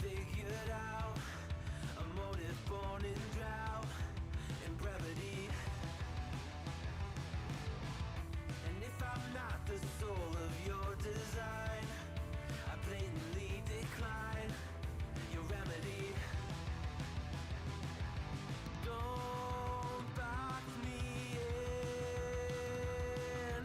Figured out a motive born in drought and brevity. And if I'm not the soul of your design, I blatantly decline your remedy. Don't box me in,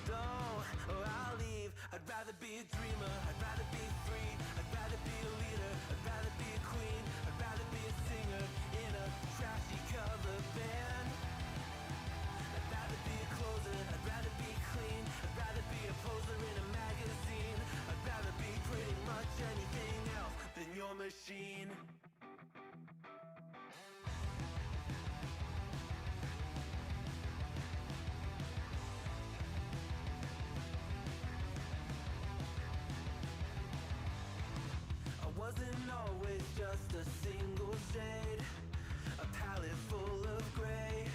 don't, or I'll leave. I'd rather be a dreamer, I'd rather be free, I'd rather be a leader, I'd rather be a queen, I'd rather be a singer in a trashy cover band. I'd rather be a closer, I'd rather be clean, I'd rather be a poser in a magazine, I'd rather be pretty much anything else than your machine. Wasn't always just a single shade, a palette full of gray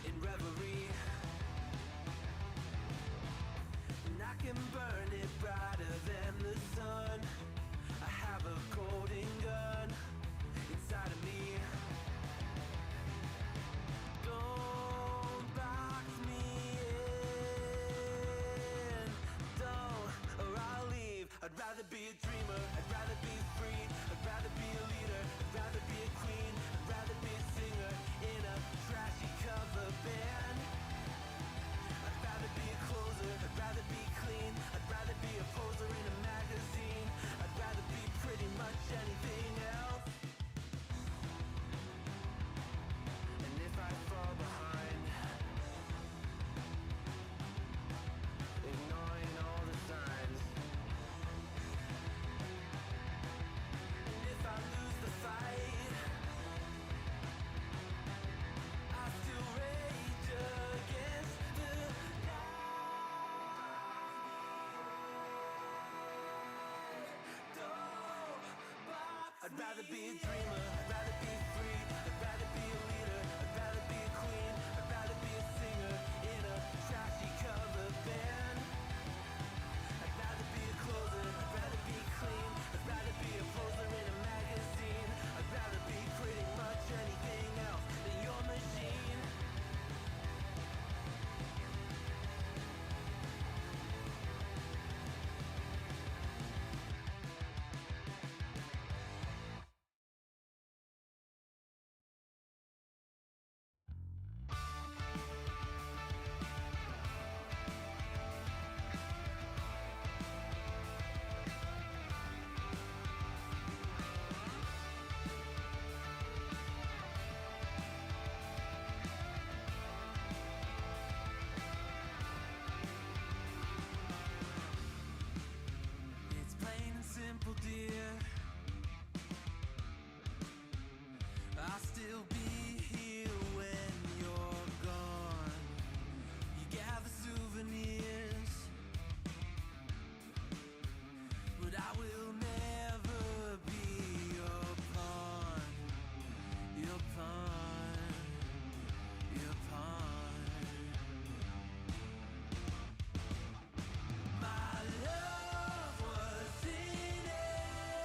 in reverie. And I can burn it brighter than the sun. I have a golden gun inside of me. Don't box me in, don't, or I'll leave. I'd rather be a dreamer, I'd rather be free, I'd rather be a leader, I'd rather be a queen, I'd rather be a singer in a trashy cover band. I'd rather be a closer, I'd rather be clean, I'd rather be a poser in a magazine, I'd rather be pretty much anything else. And if I fall behind, ignoring all the signs, if I lose the fight, I still rage against the night. Don't box I'd rather be a dreamer, I'd rather be free, I'd rather be a leader, I'd rather be a queen, I'd rather be a singer in a trashy cover band. I'd rather be a closer, I'd rather be clean, I'd rather be a poser in a magazine, I'd rather be pretty much anything else than your machine. Simple, dear, I'll still be here when you're gone. You gather souvenirs, but I will never be your pawn, your pawn, your pawn. My love was in it.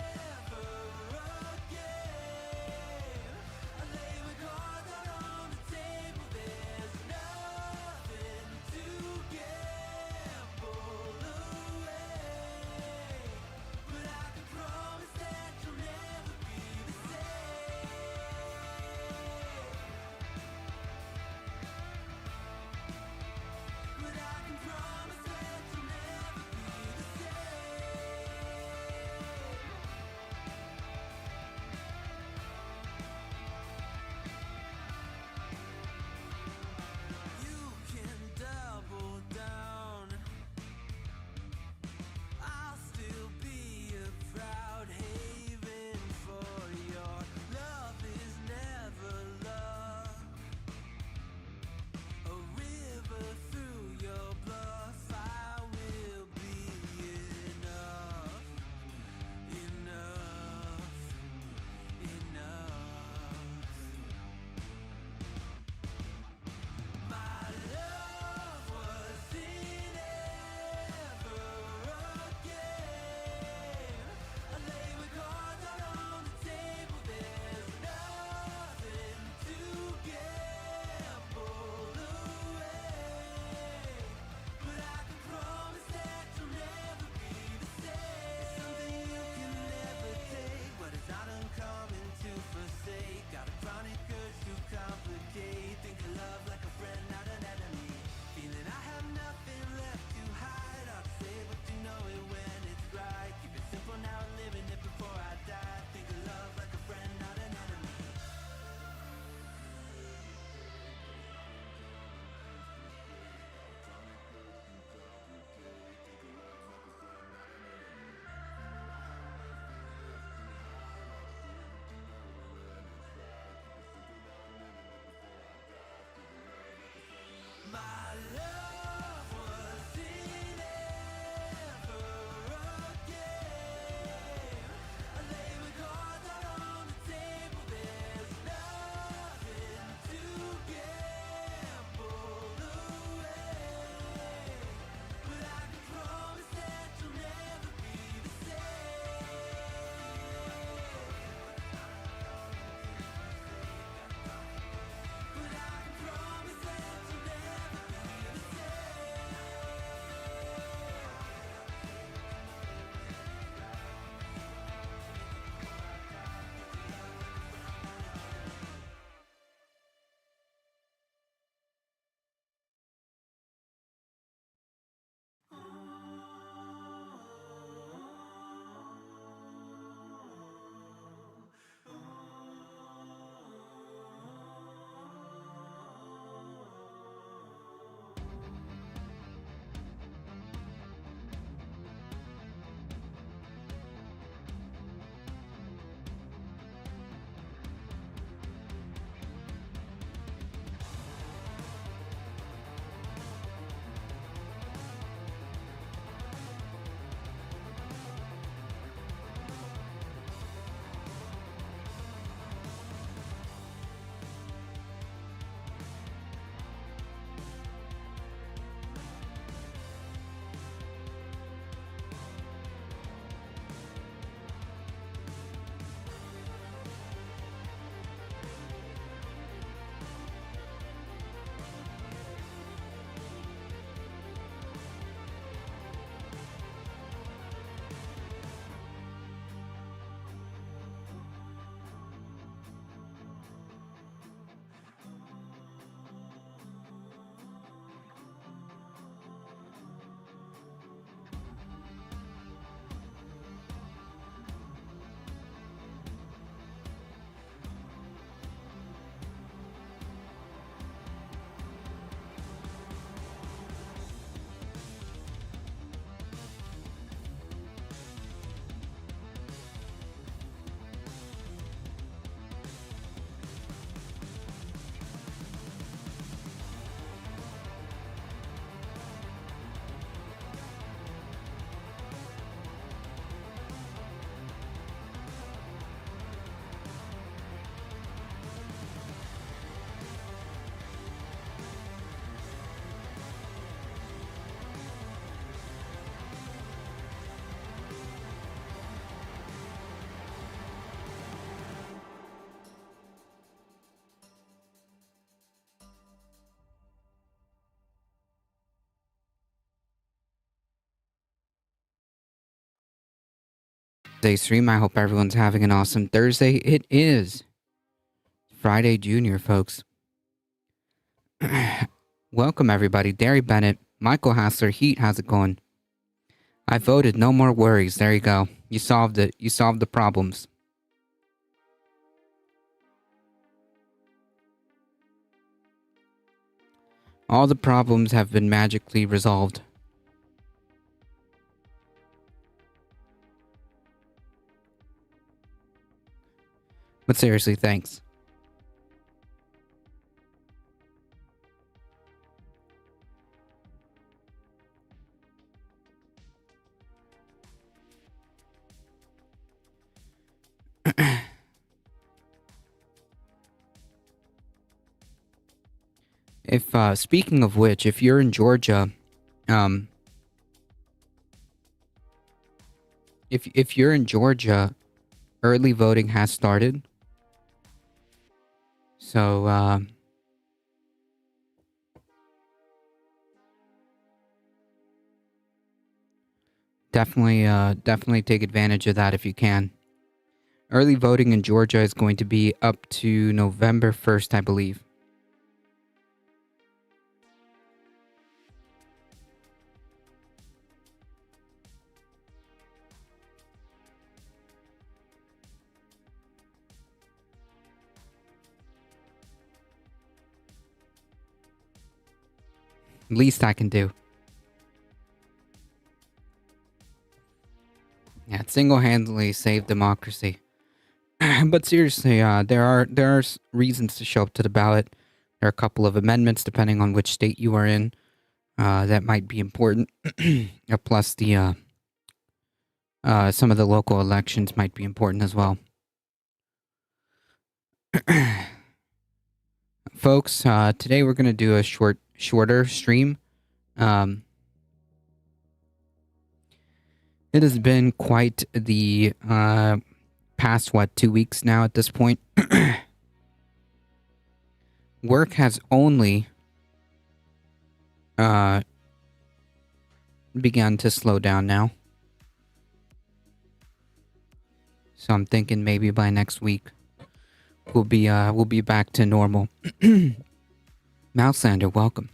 today's stream. I hope everyone's having an awesome Thursday. It is Friday Junior, folks. Welcome, everybody. Derry Bennett, Michael Hassler, Heat, how's it going? I voted, no more worries. There you go. You solved it. You solved the problems. All the problems have been magically resolved. But seriously, thanks. If speaking of which, if you're in Georgia, if you're in Georgia, early voting has started. So definitely take advantage of that if you can. Early voting in Georgia is going to be up to November 1st, I believe. Least I can do. Yeah, it single-handedly saved democracy. But seriously, there are reasons to show up to the ballot. There are a couple of amendments depending on which state you are in that might be important. Plus, the some of the local elections might be important as well. Folks, today we're going to do a shorter stream. It has been quite the past 2 weeks now at this point. Work has only begun to slow down now. So I'm thinking maybe by next week we'll be back to normal. Mouselander, welcome.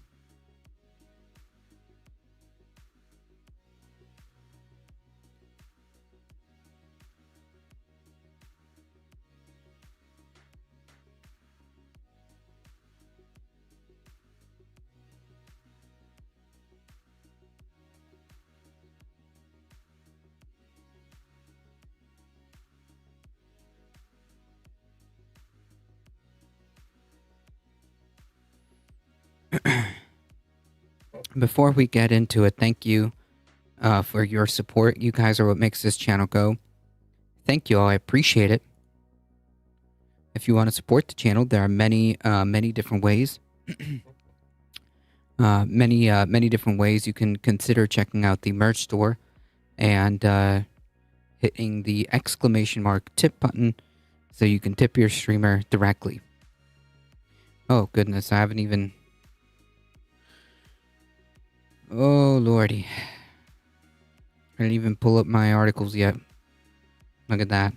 Before we get into it, thank you for your support. You guys are what makes this channel go. Thank you all. I appreciate it. If you want to support the channel, there are many different ways. Many different ways. You can consider checking out the merch store and hitting the ! Tip button so you can tip your streamer directly. Oh goodness, I haven't even... Oh lordy. I didn't even pull up my articles yet. Look at that.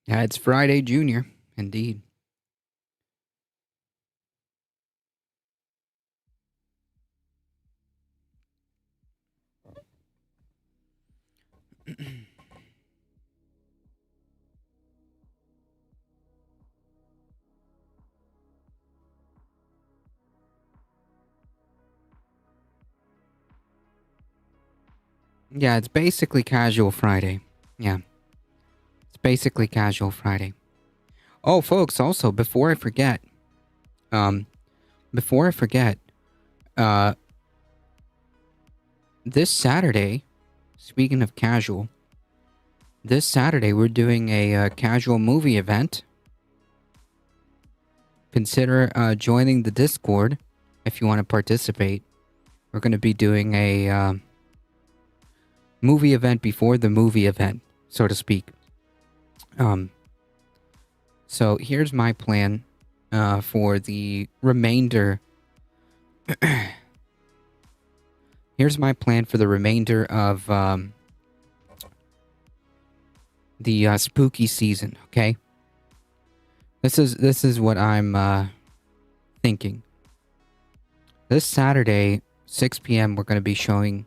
Yeah, it's Friday Junior, indeed. Yeah, it's basically casual Friday. Yeah. It's basically casual Friday. Oh, folks, also, before I forget, this Saturday, speaking of casual, this Saturday we're doing a casual movie event. Consider joining the Discord if you want to participate. We're going to be doing a movie event before the movie event, so to speak. So here's my plan for the remainder. Here's my plan for the remainder of the spooky season. Okay. This is what I'm thinking. This Saturday, 6 p.m., we're going to be showing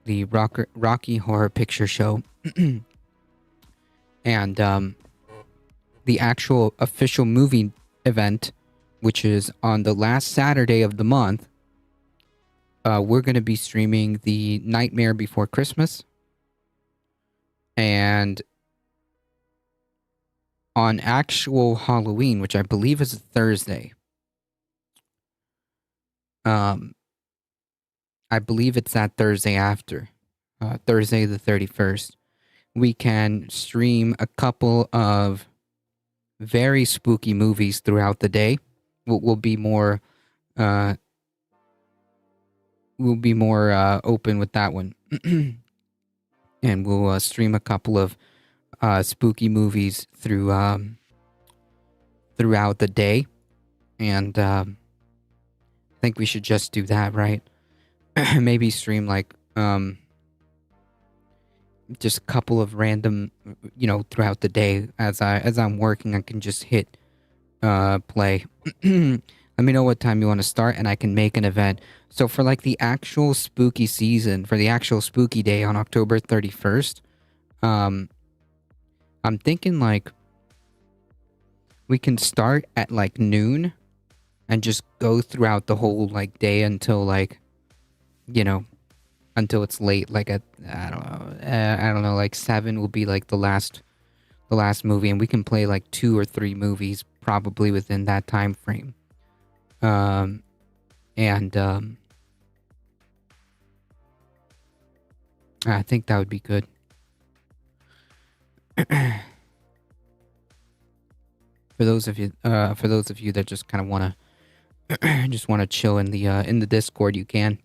the Rocky Horror Picture Show. And the actual official movie event, which is on the last Saturday of the month, we're going to be streaming The Nightmare Before Christmas. And on actual Halloween, which I believe is a Thursday, I believe it's that Thursday after, Thursday the 31st, we can stream a couple of very spooky movies throughout the day. We'll be more open with that one. And we'll stream a couple of spooky movies throughout the day. And I think we should just do that, right? Maybe stream like just a couple of random, throughout the day. As I'm working, I can just hit play. Let me know what time you want to start and I can make an event. So for like the actual spooky season, for the actual spooky day on October 31st, I'm thinking like we can start at like noon and just go throughout the whole like day until like, until it's late, like at, I don't know, like 7 will be like the last movie, and we can play like 2 or 3 movies probably within that time frame. I think that would be good. For those of you that just kind of want to chill in the Discord, you can.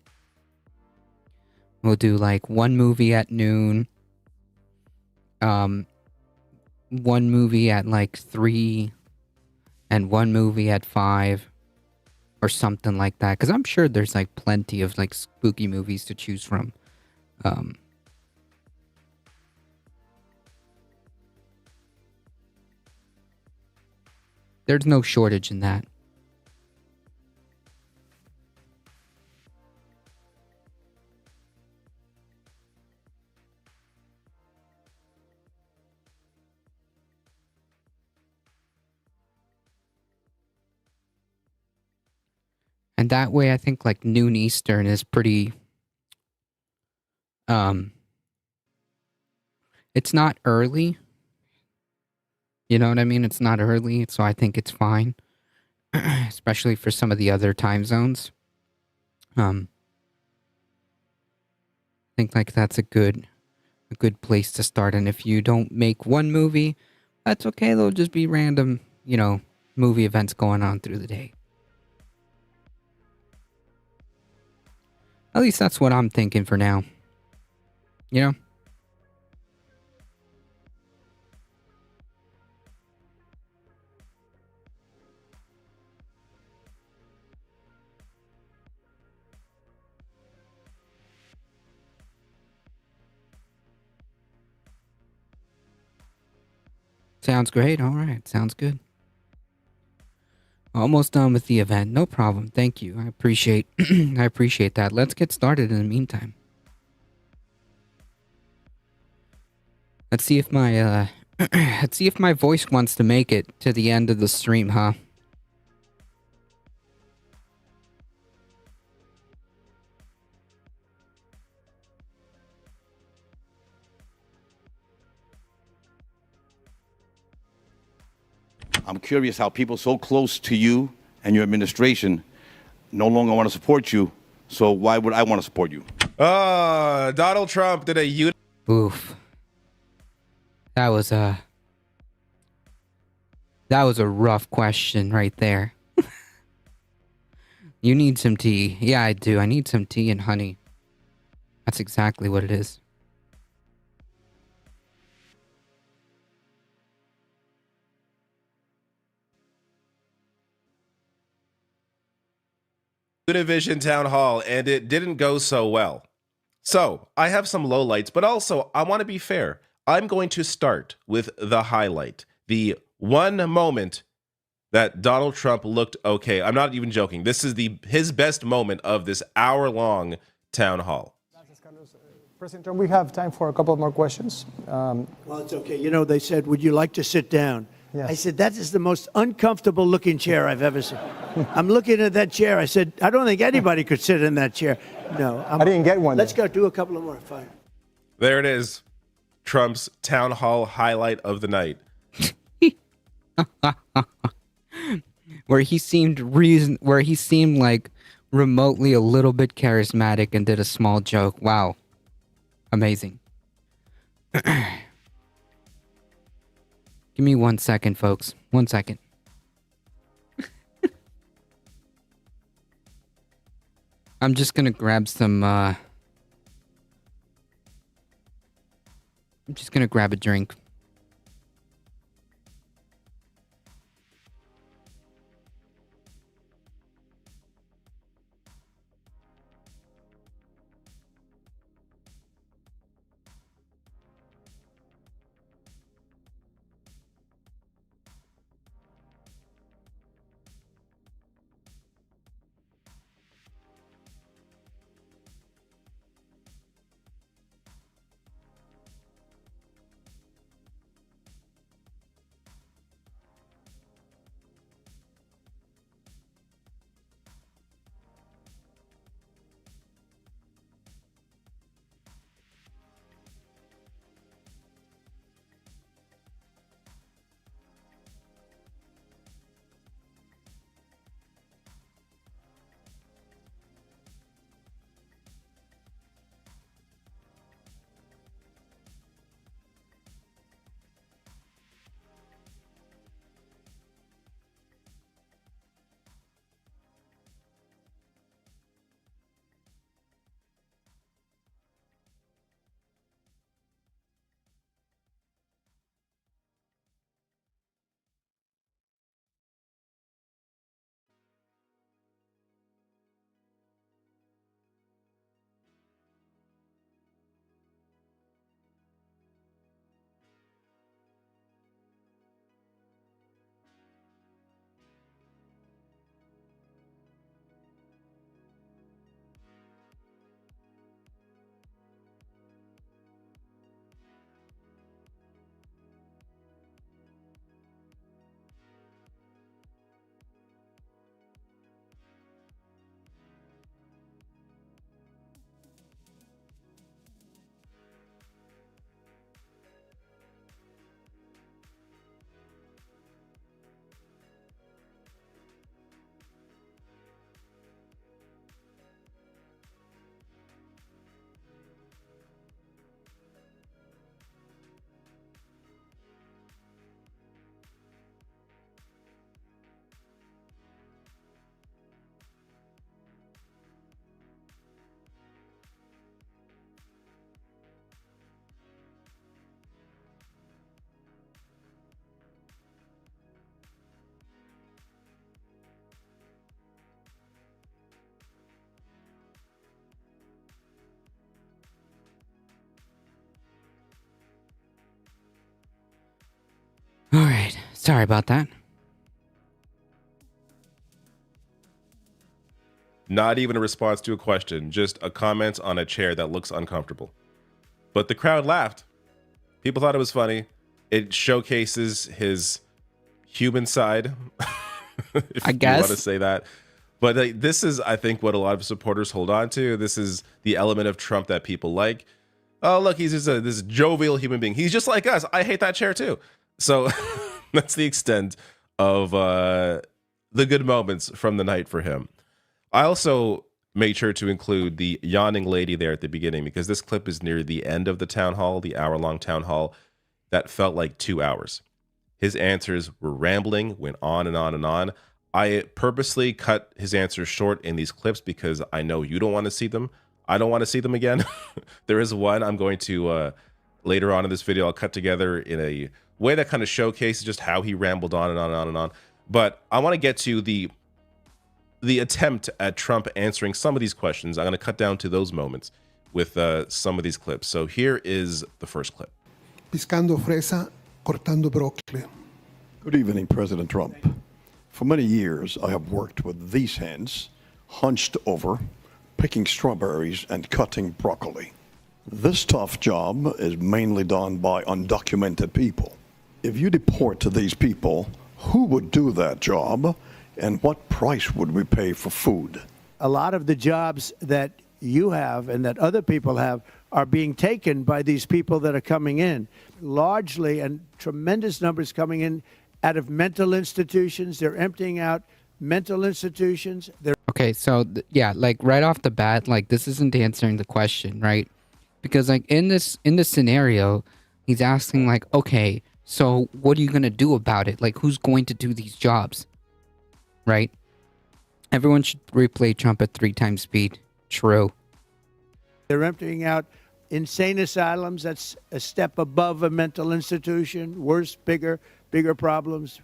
We'll do like one movie at noon, one movie at like 3, and one movie at 5, or something like that. Because I'm sure there's like plenty of like spooky movies to choose from. There's no shortage in that. And that way, I think like noon Eastern is pretty. It's not early. You know what I mean? It's not early, so I think it's fine. Especially for some of the other time zones. I think like that's a good place to start. And if you don't make one movie, that's okay. There'll just be random, movie events going on through the day. At least that's what I'm thinking for now. Sounds great. All right. Sounds good. Almost done with the event. No problem. Thank you. I appreciate I appreciate that. Let's get started in the meantime. Let's see if my let's see if my voice wants to make it to the end of the stream, huh? I'm curious how people so close to you and your administration no longer want to support you. So why would I want to support you? Donald Trump did a Oof. That was a rough question right there. You need some tea. Yeah, I do. I need some tea and honey. That's exactly what it is. Univision Town Hall, and it didn't go so well. So I have some lowlights, but also I want to be fair. I'm going to start with the highlight, the one moment that Donald Trump looked okay. I'm not even joking. This is his best moment of this hour-long town hall. President Trump, we have time for a couple more questions. Well, it's okay. You know, they said, would you like to sit down? Yes. I said, that is the most uncomfortable looking chair I've ever seen. I'm looking at that chair. I said, I don't think anybody could sit in that chair. No. I didn't get one. Let's go do a couple of more. Fine. There it is. Trump's town hall highlight of the night. Where he seemed like remotely a little bit charismatic and did a small joke. Wow. Amazing. Give me 1 second, folks. 1 second. I'm just gonna grab some, I'm just gonna grab a drink. All right. Sorry about that. Not even a response to a question, just a comment on a chair that looks uncomfortable. But the crowd laughed. People thought it was funny. It showcases his human side, if I guess. you want to say that. But this is, I think, what a lot of supporters hold on to. This is the element of Trump that people like. Oh, look, he's just this jovial human being. He's just like us. I hate that chair too. So that's the extent of the good moments from the night for him. I also made sure to include the yawning lady there at the beginning because this clip is near the end of the town hall, the hour-long town hall. that felt like 2 hours. His answers were rambling, went on and on and on. I purposely cut his answers short in these clips because I know you don't want to see them. I don't want to see them again. There is one I'm going to, later on in this video, I'll cut together in a way that kind of showcases just how he rambled on and on and on and on. But I want to get to the attempt at Trump answering some of these questions. I'm going to cut down to those moments with some of these clips. So here is the first clip. Piscando fresa, cortando broccoli. Good evening, President Trump. For many years, I have worked with these hands, hunched over, picking strawberries and cutting broccoli. This tough job is mainly done by undocumented people. If you deport these people, who would do that job, and what price would we pay for food? A lot of the jobs that you have and that other people have are being taken by these people that are coming in, largely, and tremendous numbers coming in out of mental institutions. They're emptying out mental institutions. Okay, so yeah, like right off the bat, like this isn't answering the question, right? Because like in this scenario, he's asking like, okay, so what are you gonna do about it? Like, who's going to do these jobs, right? Everyone should replay Trump at 3 times speed. True. They're emptying out insane asylums. That's a step above a mental institution. Worse, bigger problems.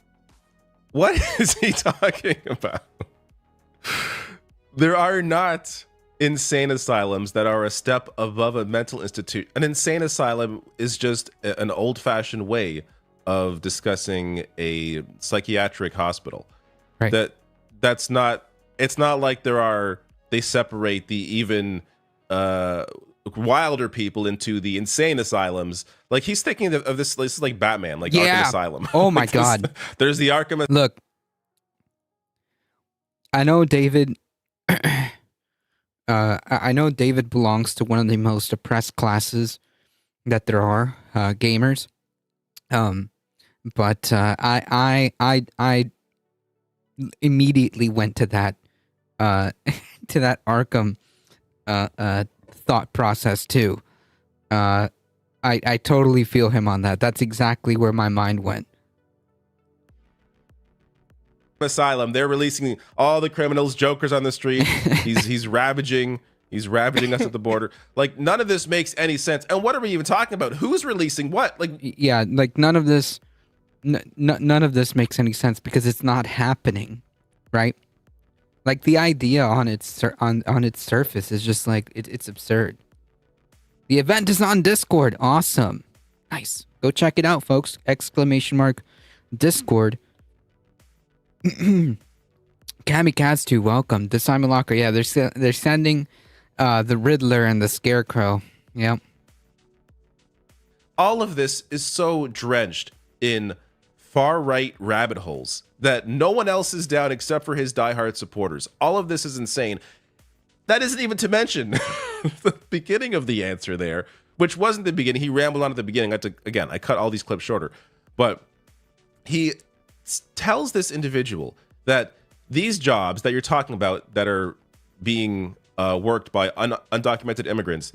What is he talking about? There are not insane asylums that are a step above a mental institute. An insane asylum is just an old-fashioned way of discussing a psychiatric hospital. Right. That's not. It's not like they separate the even wilder people into the insane asylums. Like he's thinking of this is like Batman, like Yeah. Arkham Asylum. Oh my Like, God. There's the Arkham. Look, I know David. I know David belongs to one of the most oppressed classes that there are, gamers. But I immediately went to that to that Arkham thought process too. I totally feel him on that. That's exactly where my mind went. Asylum. They're releasing all the criminals, jokers on the street. He's ravaging us at the border. Like none of this makes any sense. And what are we even talking about? Who's releasing what? Like Yeah, like none of this makes any sense because it's not happening, right? Like the idea on its surface is just like it's absurd. The event is on Discord. Awesome. Nice. Go check it out, folks. ! Discord. Kamikaze, welcome. The Simon Locker. Yeah, they're sending the Riddler and the Scarecrow. Yep. all of this is so drenched in far-right rabbit holes that no one else is down except for his diehard supporters. All of this is insane. That isn't even to mention the beginning of the answer there, which wasn't the beginning. He rambled on at the beginning. I cut all these clips shorter. But he tells this individual that these jobs that you're talking about that are being worked by undocumented immigrants,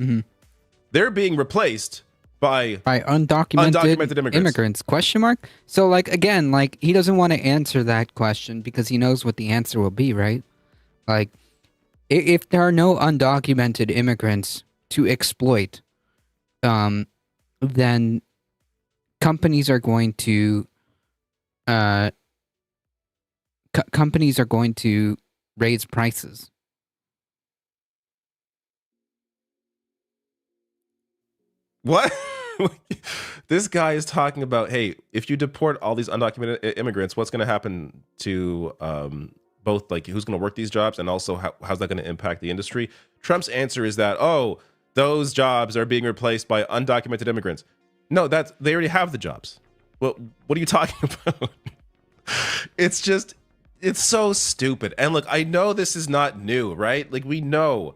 they're being replaced by undocumented immigrants. Question mark? So like again, like he doesn't want to answer that question because he knows what the answer will be, right? Like if there are no undocumented immigrants to exploit, then companies are going to raise prices. What? This guy is talking about, hey, if you deport all these undocumented immigrants, what's going to happen to both, like, who's going to work these jobs, and also how's that going to impact the industry? Trump's answer is that, oh, those jobs are being replaced by undocumented immigrants. No, they already have the jobs. Well, what are you talking about? It's so stupid. And look, I know this is not new, right? Like, we know,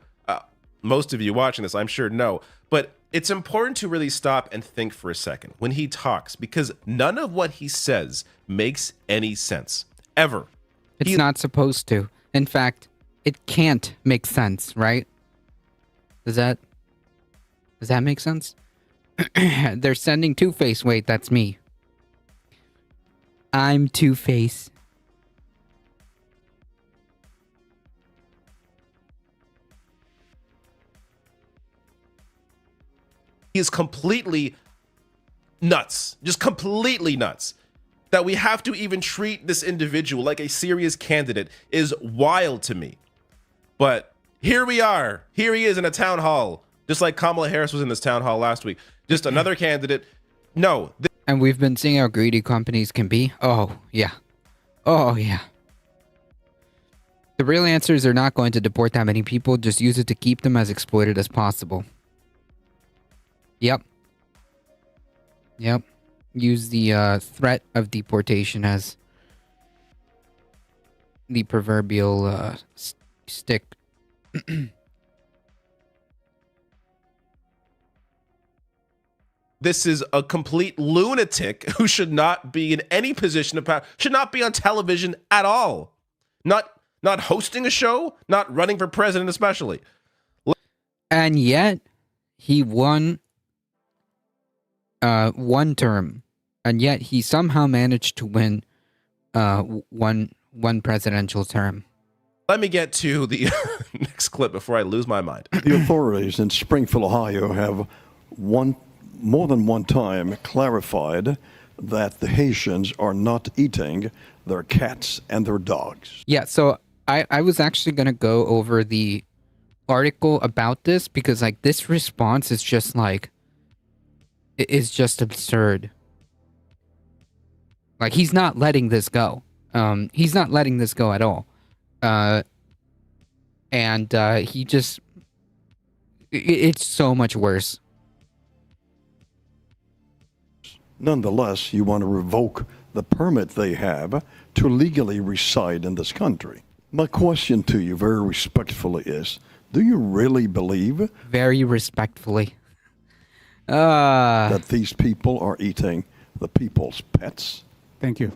most of you watching this, I'm sure know, but it's important to really stop and think for a second when he talks, because none of what he says makes any sense, ever. It's not supposed to. In fact, it can't make sense, right? Does that make sense? They're sending Two-Face. Wait, that's me. I'm Two-Face. He is completely nuts. Just completely nuts. That we have to even treat this individual like a serious candidate is wild to me. But here we are. Here he is in a town hall. Just like Kamala Harris was in this town hall last week. Just another candidate. No. And we've been seeing how greedy companies can be. Oh, yeah. Oh, yeah. The real answer is they're not going to deport that many people. Just use it to keep them as exploited as possible. Yep. Yep. Use the threat of deportation as the proverbial stick. This is a complete lunatic who should not be in any position of power, should not be on television at all. Not hosting a show, not running for president especially. And yet, he won one term. And yet, he somehow managed to win one presidential term. Let me get to the next clip before I lose my mind. The authorities in Springfield, Ohio have more than one time clarified that the Haitians are not eating their cats and their dogs. Yeah, so I was actually going to go over the article about this because, like, this response is just, like, it is just absurd. Like, he's not letting this go. He's not letting this go at all. And he just... It's so much worse. Nonetheless, you want to revoke the permit they have to legally reside in this country. My question to you very respectfully is, do you really believe Very respectfully. that these people are eating the people's pets? Thank you.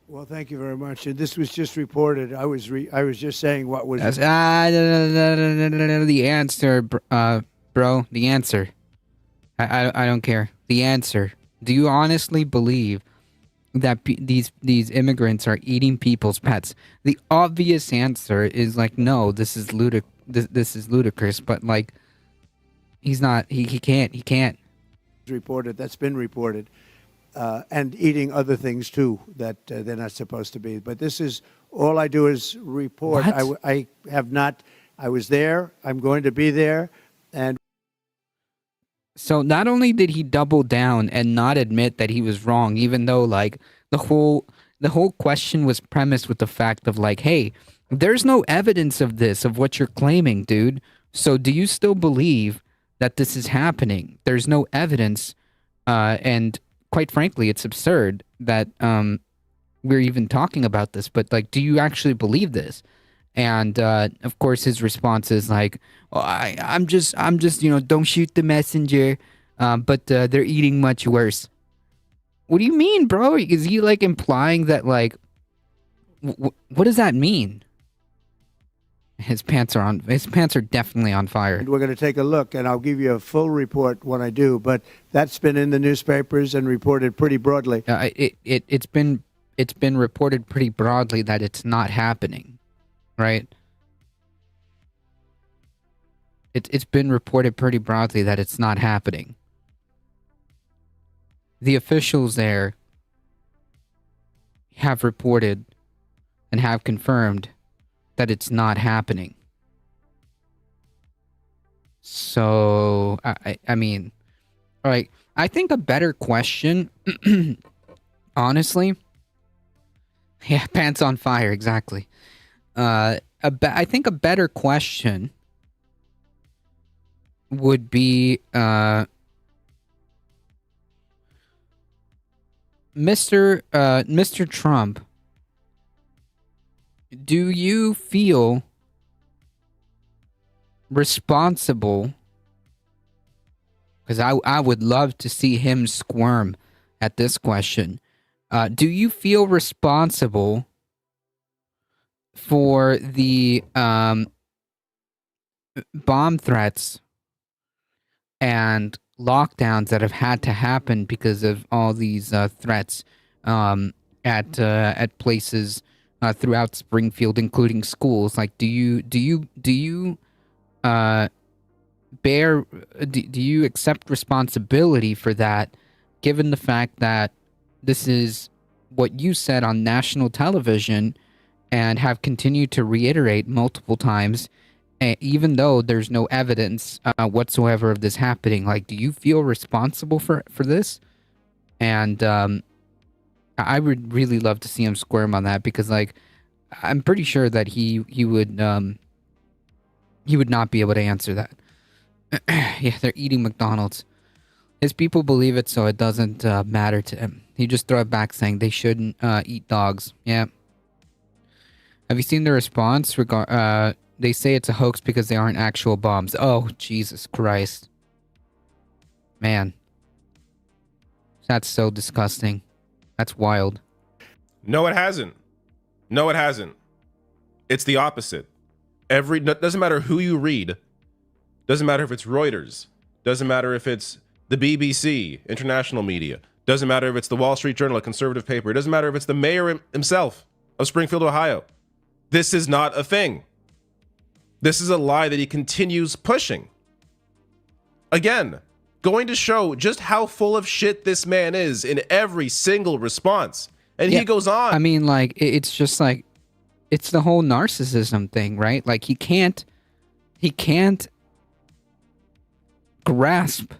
Well, thank you very much. And this was just reported. I was just saying what was... The answer, bro. The answer. I don't care. The answer. Do you honestly believe that these immigrants are eating people's pets? The obvious answer is like, no, this is ludicrous. But like, he's not. He can't. Reported. That's been reported. And eating other things too that they're not supposed to be. But this is all I do is report. What? I have not. I was there. I'm going to be there. And So not only did he double down and not admit that he was wrong, even though like the whole question was premised with the fact of like, hey, there's no evidence of this, of what you're claiming, dude. So do you still believe that this is happening? There's no evidence, and quite frankly, it's absurd that we're even talking about this. But like, do you actually believe this? And of course, his response is like, oh, I'm just, don't shoot the messenger. But they're eating much worse. What do you mean, bro? Is he like implying that like, what does that mean? His pants are definitely on fire. we're going to take a look, and I'll give you a full report when I do. But that's been in the newspapers and reported pretty broadly. It's been reported pretty broadly that it's not happening, right? It's been reported pretty broadly that it's not happening. The officials there have reported and have confirmed that it's not happening. So, I mean, all right, I think a better question, honestly, yeah, pants on fire, exactly. I think a better question would be, Mr. Trump, do you feel responsible? Because I would love to see him squirm at this question. Do you feel responsible for the bomb threats and lockdowns that have had to happen because of all these threats at places throughout Springfield, including schools. Like, do you do you accept responsibility for that, given the fact that this is what you said on national television and have continued to reiterate multiple times, even though there's no evidence whatsoever of this happening? Like, do you feel responsible for this? And I would really love to see him squirm on that, because, like, I'm pretty sure that he would not be able to answer that. Yeah, they're eating McDonald's. His people believe it, so it doesn't matter to him. He just throw it back saying they shouldn't eat dogs. Yeah. Have you seen the response? They say it's a hoax because they aren't actual bombs. Oh, Jesus Christ. Man. That's so disgusting. That's wild. No, it hasn't. No, it hasn't. It's the opposite. Doesn't matter who you read. Doesn't matter if it's Reuters. Doesn't matter if it's the BBC, international media. Doesn't matter if it's the Wall Street Journal, a conservative paper. It doesn't matter if it's the mayor himself of Springfield, Ohio. This is not a thing. This is a lie that he continues pushing. Again, going to show just how full of shit this man is in every single response. And he goes on. I mean, like, it's just like, it's the whole narcissism thing, right? Like, he can't grasp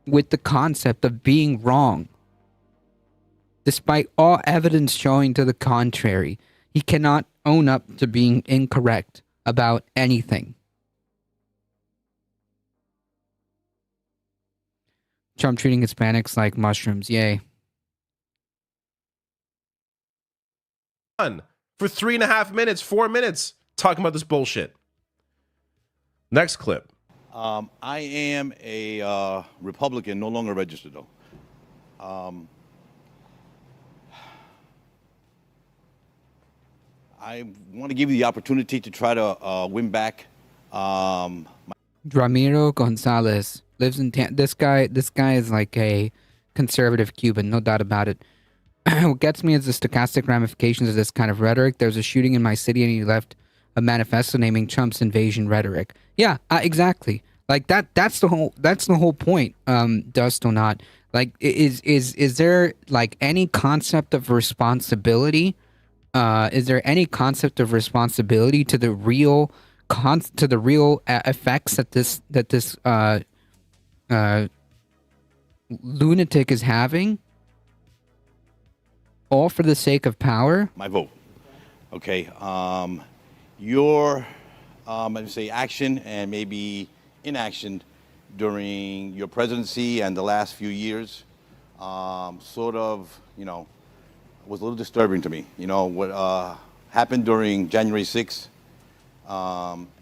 with the concept of being wrong. Despite all evidence showing to the contrary, he cannot own up to being incorrect about anything. Trump treating Hispanics like mushrooms, yay. For 3.5 minutes, 4 minutes, talking about this bullshit. Next clip. I am a Republican, no longer registered though. I want to give you the opportunity to try to win back. Ramiro Gonzalez lives in this guy is like a conservative Cuban, no doubt about it. What gets me is the stochastic ramifications of this kind of rhetoric. There's a shooting in my city and he left a manifesto naming Trump's invasion rhetoric. Yeah, exactly. Like that's the whole point. Dust or not. Like, is there like any concept of responsibility? Is there any concept of responsibility to the real effects that this lunatic is having, all for the sake of power? My vote. Okay. Your let me say action and maybe inaction during your presidency and the last few years sort of, was a little disturbing to me. What happened during January 6th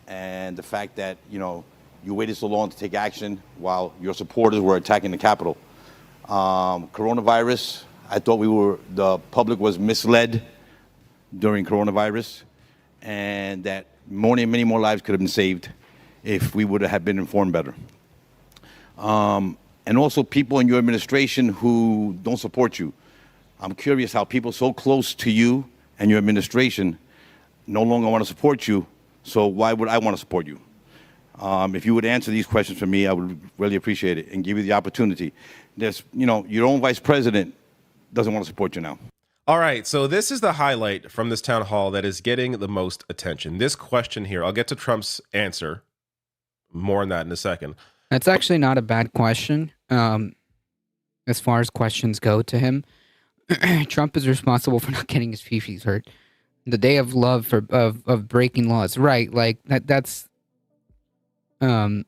and the fact that, you waited so long to take action while your supporters were attacking the Capitol. Coronavirus, I thought the public was misled during coronavirus, and that many more lives could have been saved if we would have been informed better. And also people in your administration who don't support you. I'm curious how people so close to you and your administration no longer want to support you, so why would I want to support you? If you would answer these questions for me, I would really appreciate it and give you the opportunity. There's, your own vice president doesn't want to support you now. All right, so this is the highlight from this town hall that is getting the most attention. This question here, I'll get to Trump's answer. More on that in a second. That's actually not a bad question. As far as questions go to him, Trump is responsible for not getting his fifis hurt. The day of love of breaking laws, right? Like that's I'm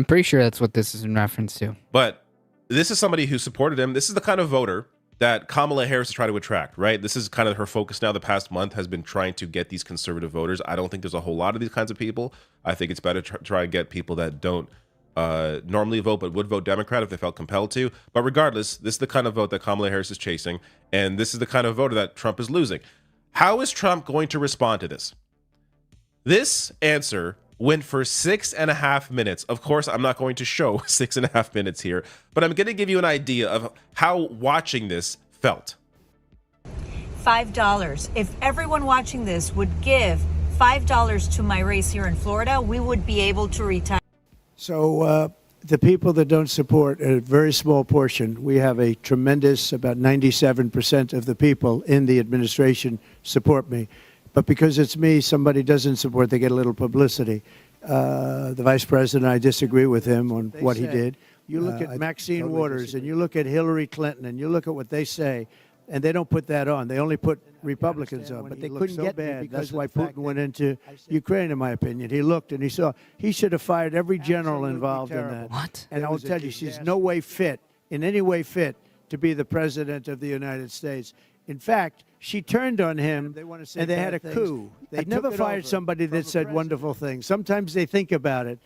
pretty sure that's what this is in reference to. But this is somebody who supported him. This is the kind of voter that Kamala Harris is trying to attract, right? This is kind of her focus now the past month, has been trying to get these conservative voters. I don't think there's a whole lot of these kinds of people. I think it's better to try and get people that don't normally vote but would vote Democrat if they felt compelled to. But regardless, this is the kind of vote that Kamala Harris is chasing, and this is the kind of voter that Trump is losing. How is Trump going to respond to this? This answer went for 6.5 minutes. Of course, I'm not going to show 6.5 minutes here, but I'm going to give you an idea of how watching this felt. $5. If everyone watching this would give $5 to my race here in Florida, we would be able to retire. So the people that don't support, a very small portion, we have a tremendous, about 97% of the people in the administration support me. But because it's me, somebody doesn't support, they get a little publicity. The vice president, I disagree with him on what he did. You look at Maxine Waters and you look at Hillary Clinton and you look at what they say, and they don't put that on. They only put Republicans on. But they couldn't get me because that's why Putin went into Ukraine, in my opinion. He looked and he saw he should have fired every general involved in that. What? And I will tell you, she's no way fit, in any way fit, to be the president of the United States. In fact, she turned on him, and they had a coup. I've never fired somebody that said wonderful things. Sometimes they think about it.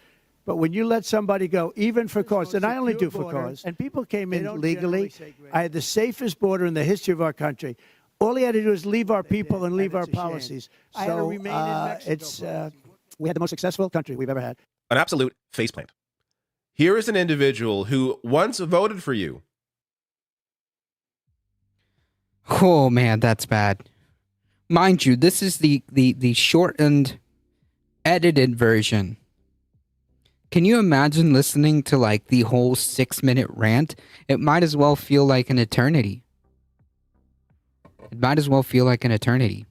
But when you let somebody go, even for cause, and I only do for cause, and people came in legally, I had the safest border in the history of our country. All he had to do is leave our people and leave our policies. So we had the most successful country we've ever had. An absolute faceplant. Here is an individual who once voted for you. Oh man, that's bad. Mind you, this is the shortened, edited version. Can you imagine listening to like the whole 6-minute rant? It might as well feel like an eternity. It might as well feel like an eternity.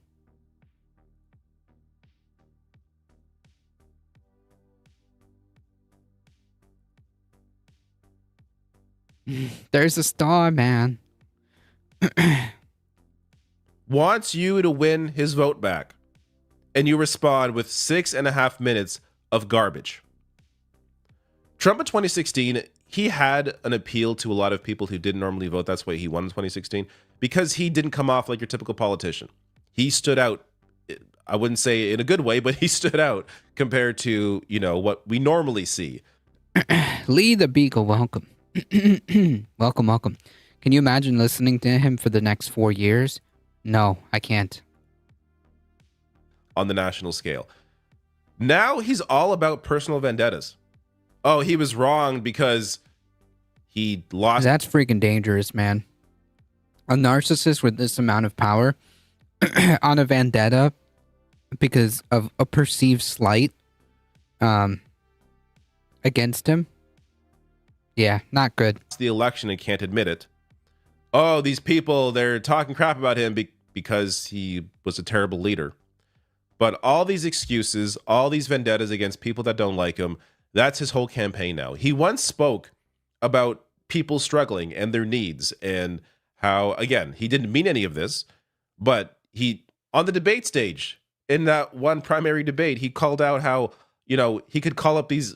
There's a star, man. Wants you to win his vote back. And you respond with 6.5 minutes of garbage. Trump in 2016, he had an appeal to a lot of people who didn't normally vote. That's why he won in 2016, because he didn't come off like your typical politician. He stood out, I wouldn't say in a good way, but he stood out compared to, you know, what we normally see. Lee the Beagle, welcome. Welcome. Can you imagine listening to him for the next 4 years? No, I can't. On the national scale. Now he's all about personal vendettas. Oh, he was wrong because he lost. That's freaking dangerous, man. A narcissist with this amount of power on a vendetta because of a perceived slight against him. Yeah, not good. The election and can't admit it. Oh, these people, they're talking crap about him because he was a terrible leader. But all these excuses, all these vendettas against people that don't like him, that's his whole campaign now. He once spoke about people struggling and their needs and how, again, he didn't mean any of this, but he, on the debate stage, in that one primary debate, he called out how, you know, he could call up these...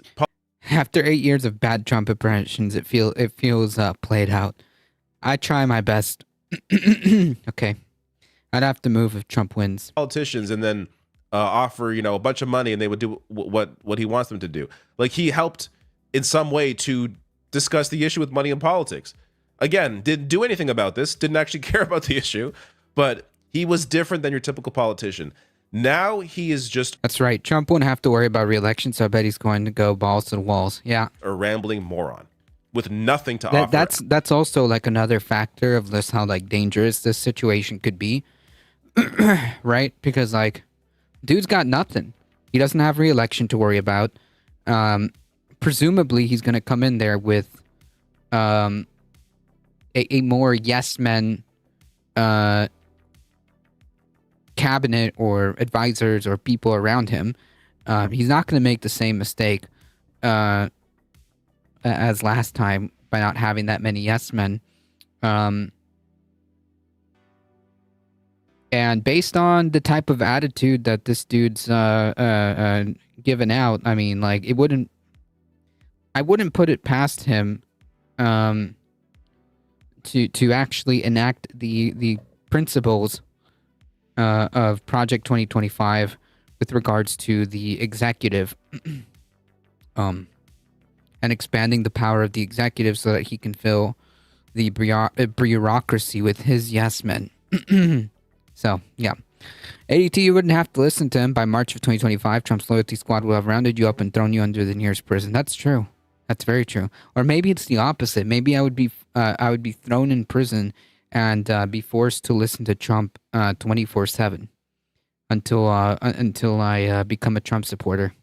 After 8 years of bad Trump impressions, it feels played out. I try my best. Okay. I'd have to move if Trump wins. Politicians and then offer, you know, a bunch of money and they would do what he wants them to do. Like, he helped in some way to discuss the issue with money in politics. Again, didn't do anything about this, didn't actually care about the issue, but he was different than your typical politician. Now he is just... That's right. Trump won't have to worry about re-election, so I bet he's going to go balls to the walls. Yeah. a rambling moron with nothing to offer. That's also like another factor of this, how like dangerous this situation could be. Right? Because like, dude's got nothing. He doesn't have re-election to worry about. Presumably he's going to come in there with a more yes men cabinet or advisors or people around him. He's not going to make the same mistake as last time by not having that many yes men. And based on the type of attitude that this dude's given out, I mean, like, I wouldn't put it past him to actually enact the principles of Project 2025 with regards to the executive, and expanding the power of the executive so that he can fill the bureaucracy with his yes men. So, yeah. ADT, you wouldn't have to listen to him. By March of 2025, Trump's loyalty squad will have rounded you up and thrown you under the nearest prison. That's true. That's very true. Or maybe it's the opposite. Maybe I would be thrown in prison and be forced to listen to Trump 24/7 until I become a Trump supporter.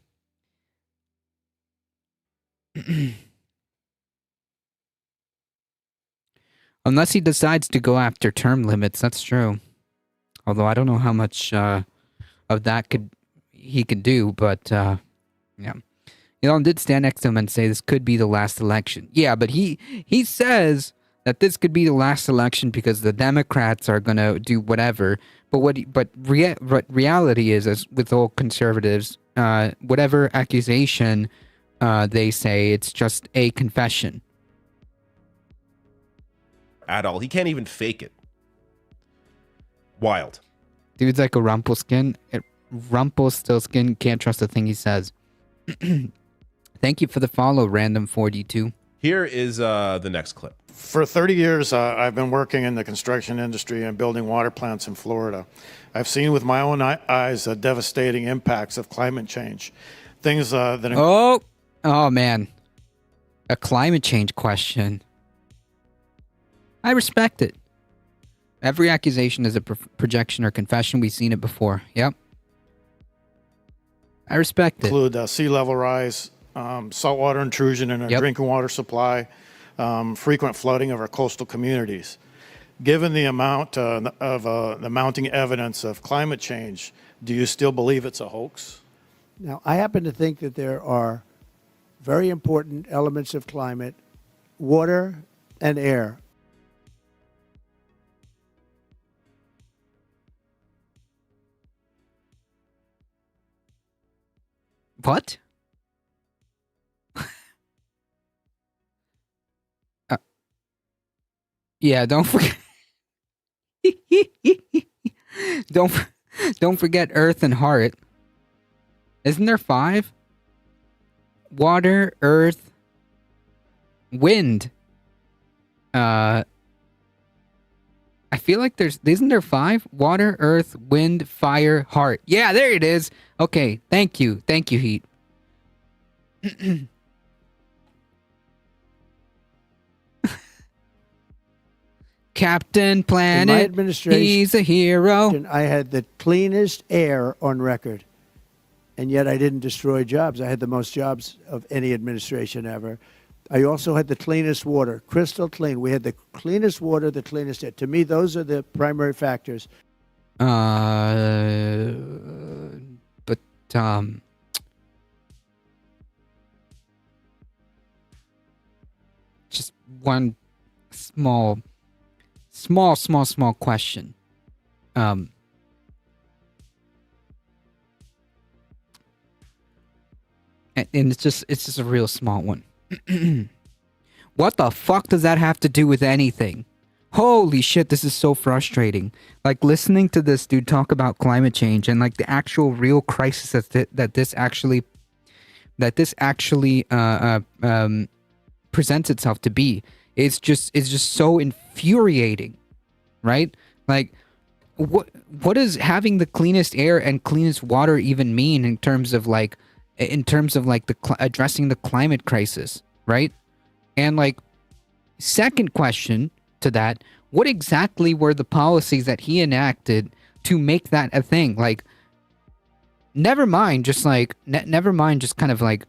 Unless he decides to go after term limits, that's true. Although I don't know how much of that he could do, but yeah. Elon did stand next to him and say this could be the last election. Yeah, but he says that this could be the last election because the Democrats are gonna do whatever. But reality is, as with all conservatives, whatever accusation they say, it's just a confession. At all. He can't even fake it. Wild. Dude's like a Rumpelstiltskin. Can't trust a thing he says. Thank you for the follow, Random42. Here is the next clip. For 30 years, I've been working in the construction industry and building water plants in Florida. I've seen with my own eyes the devastating impacts of climate change. Things that... Oh, man. A climate change question. I respect it. Every accusation is a projection or confession. We've seen it before. Yep. I respect it. Include sea level rise, saltwater intrusion in our drinking water supply, frequent flooding of our coastal communities. Given the amount of the mounting evidence of climate change, do you still believe it's a hoax? Now, I happen to think that there are very important elements of climate, water and air. What? Yeah, don't forget. don't forget Earth and Heart. Isn't there 5? Water, Earth, Wind. I feel like isn't there 5? Water, Earth, Wind, Fire, Heart. Yeah, there it is. Okay, thank you, Heat. Captain Planet, in my administration, he's a hero. I had the cleanest air on record, and yet I didn't destroy jobs. I had the most jobs of any administration ever. I also had the cleanest water, crystal clean. We had the cleanest water, the cleanest air. To me, those are the primary factors. Just one small question. And it's just a real small one. What the fuck does that have to do with anything? Holy shit, this is so frustrating. Like, listening to this dude talk about climate change and like the actual real crisis that this actually presents itself to be. It's just so infuriating, right? Like, what does having the cleanest air and cleanest water even mean in terms of like addressing the climate crisis, right? And like, second question to that, what exactly were the policies that he enacted to make that a thing? Like, never mind just kind of like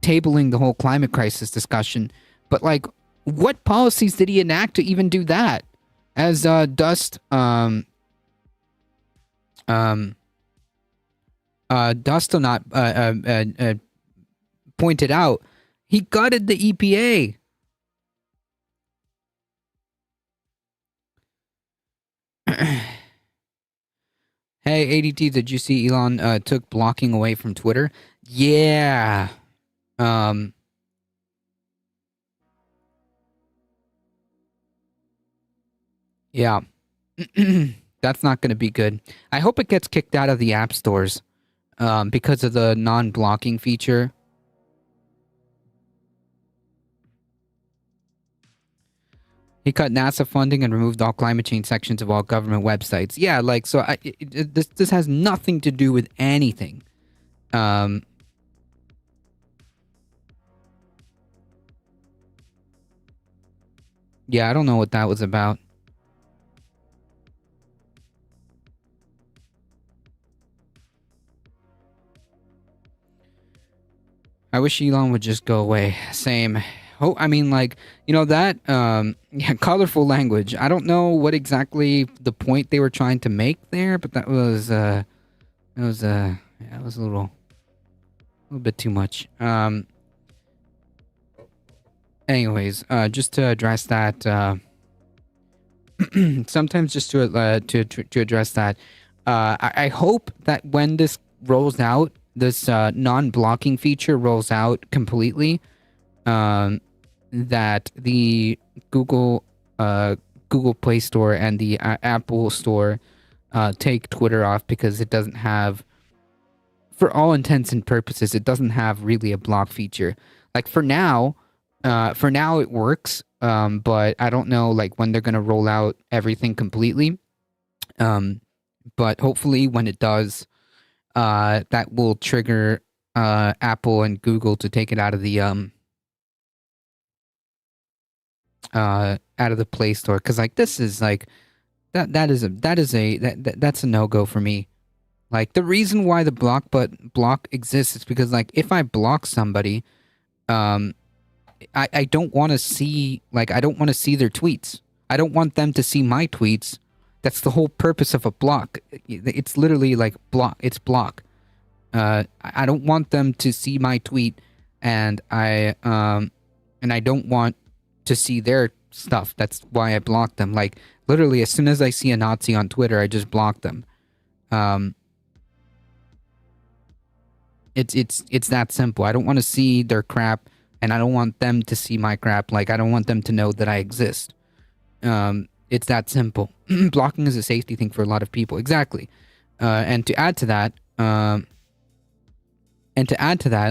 tabling the whole climate crisis discussion, but like, what policies did he enact to even do that? As Dust Dustonot pointed out, he gutted the EPA. Hey, ADT, did you see Elon took blocking away from Twitter? Yeah. Yeah. That's not going to be good. I hope it gets kicked out of the app stores because of the non-blocking feature. He cut NASA funding and removed all climate change sections of all government websites. Yeah, like, so this has nothing to do with anything. Yeah, I don't know what that was about. I wish Elon would just go away. Same. Oh, I mean, like, you know, that, yeah, colorful language. I don't know what exactly the point they were trying to make there, but that was, yeah, it was a little bit too much. Anyways, just to address that, sometimes just to address that, I hope that when this rolls out, this non-blocking feature rolls out completely, that the Google Play Store and the Apple Store take Twitter off, because it doesn't have, for all intents and purposes, it doesn't have really a block feature. Like for now it works, but I don't know like when they're gonna roll out everything completely. But hopefully when it does, that will trigger Apple and Google to take it out of the Play Store, because like this is like that's a no-go for me. Like the reason why the block exists is because like if I block somebody, I don't want to see, like, I don't want to see their tweets. I don't want them to see my tweets. That's the whole purpose of a block. It's literally like block. It's block. I don't want them to see my tweet, and I don't want to see their stuff. That's why I block them. Like literally, as soon as I see a Nazi on Twitter, I just block them. It's that simple. I don't want to see their crap, and I don't want them to see my crap. Like I don't want them to know that I exist. It's that simple. Blocking is a safety thing for a lot of people. Exactly. And to add to that,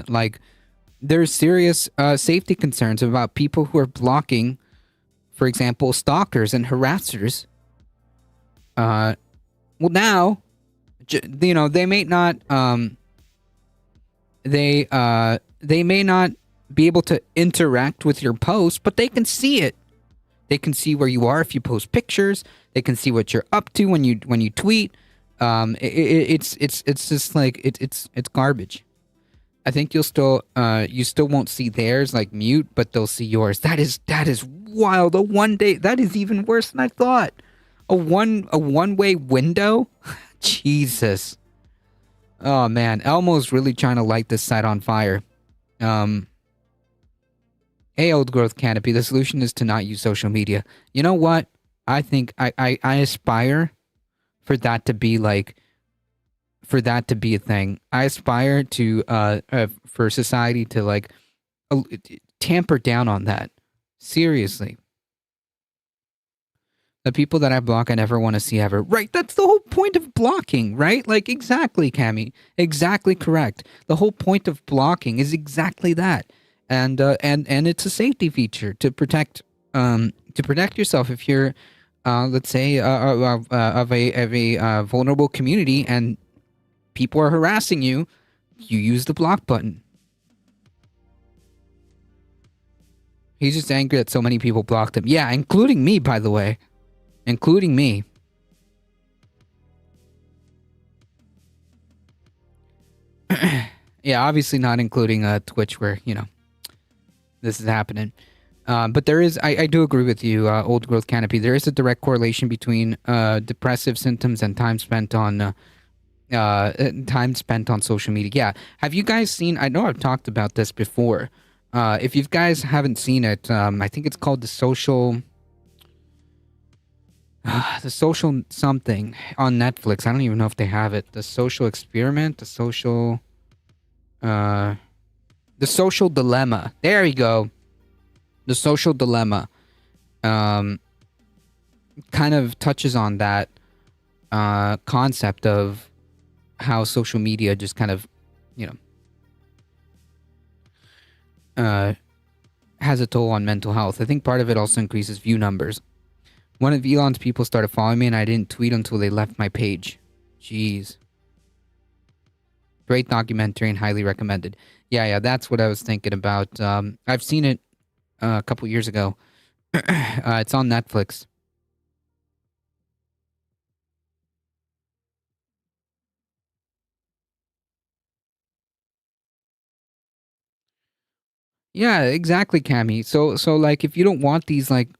like there's serious safety concerns about people who are blocking, for example, stalkers and harassers. Well, now, you know, they may not, they may not be able to interact with your post, but they can see it. They can see where you are if you post pictures. They can see what you're up to when you tweet. It's just like it's garbage. I think you still won't see theirs, like mute, but they'll see yours. That is wild. A 1 day, that is even worse than I thought. A one-way window? Jesus. Oh man, Elmo's really trying to light this site on fire. Hey, Old Growth Canopy, the solution is to not use social media. You know what? I think I aspire for that to be like, for that to be a thing. I aspire to for society to like tamper down on that. Seriously. The people that I block, I never want to see ever. Right, that's the whole point of blocking, right? Like, exactly, Cammy. Exactly correct. The whole point of blocking is exactly that. And it's a safety feature to protect yourself if you're, let's say, of a vulnerable community and people are harassing you. You use the block button. He's just angry that so many people blocked him. Yeah, including me, by the way. Including me. Yeah, obviously not including Twitch, where, you know, this is happening. But there is, I do agree with you, Old Growth Canopy. There is a direct correlation between depressive symptoms and time spent on social media. Yeah. Have you guys seen, I know I've talked about this before. If you guys haven't seen it, I think it's called the social something on Netflix. I don't even know if they have it. The Social Experiment, the Social Dilemma. There we go. The Social Dilemma kind of touches on that concept of how social media just kind of, you know, has a toll on mental health. I think part of it also increases view numbers. One of Elon's people started following me, and I didn't tweet until they left my page. Jeez. Great documentary and highly recommended. Yeah, that's what I was thinking about. I've seen it a couple years ago. It's on Netflix. Yeah, exactly, Cammy. So like, if you don't want these like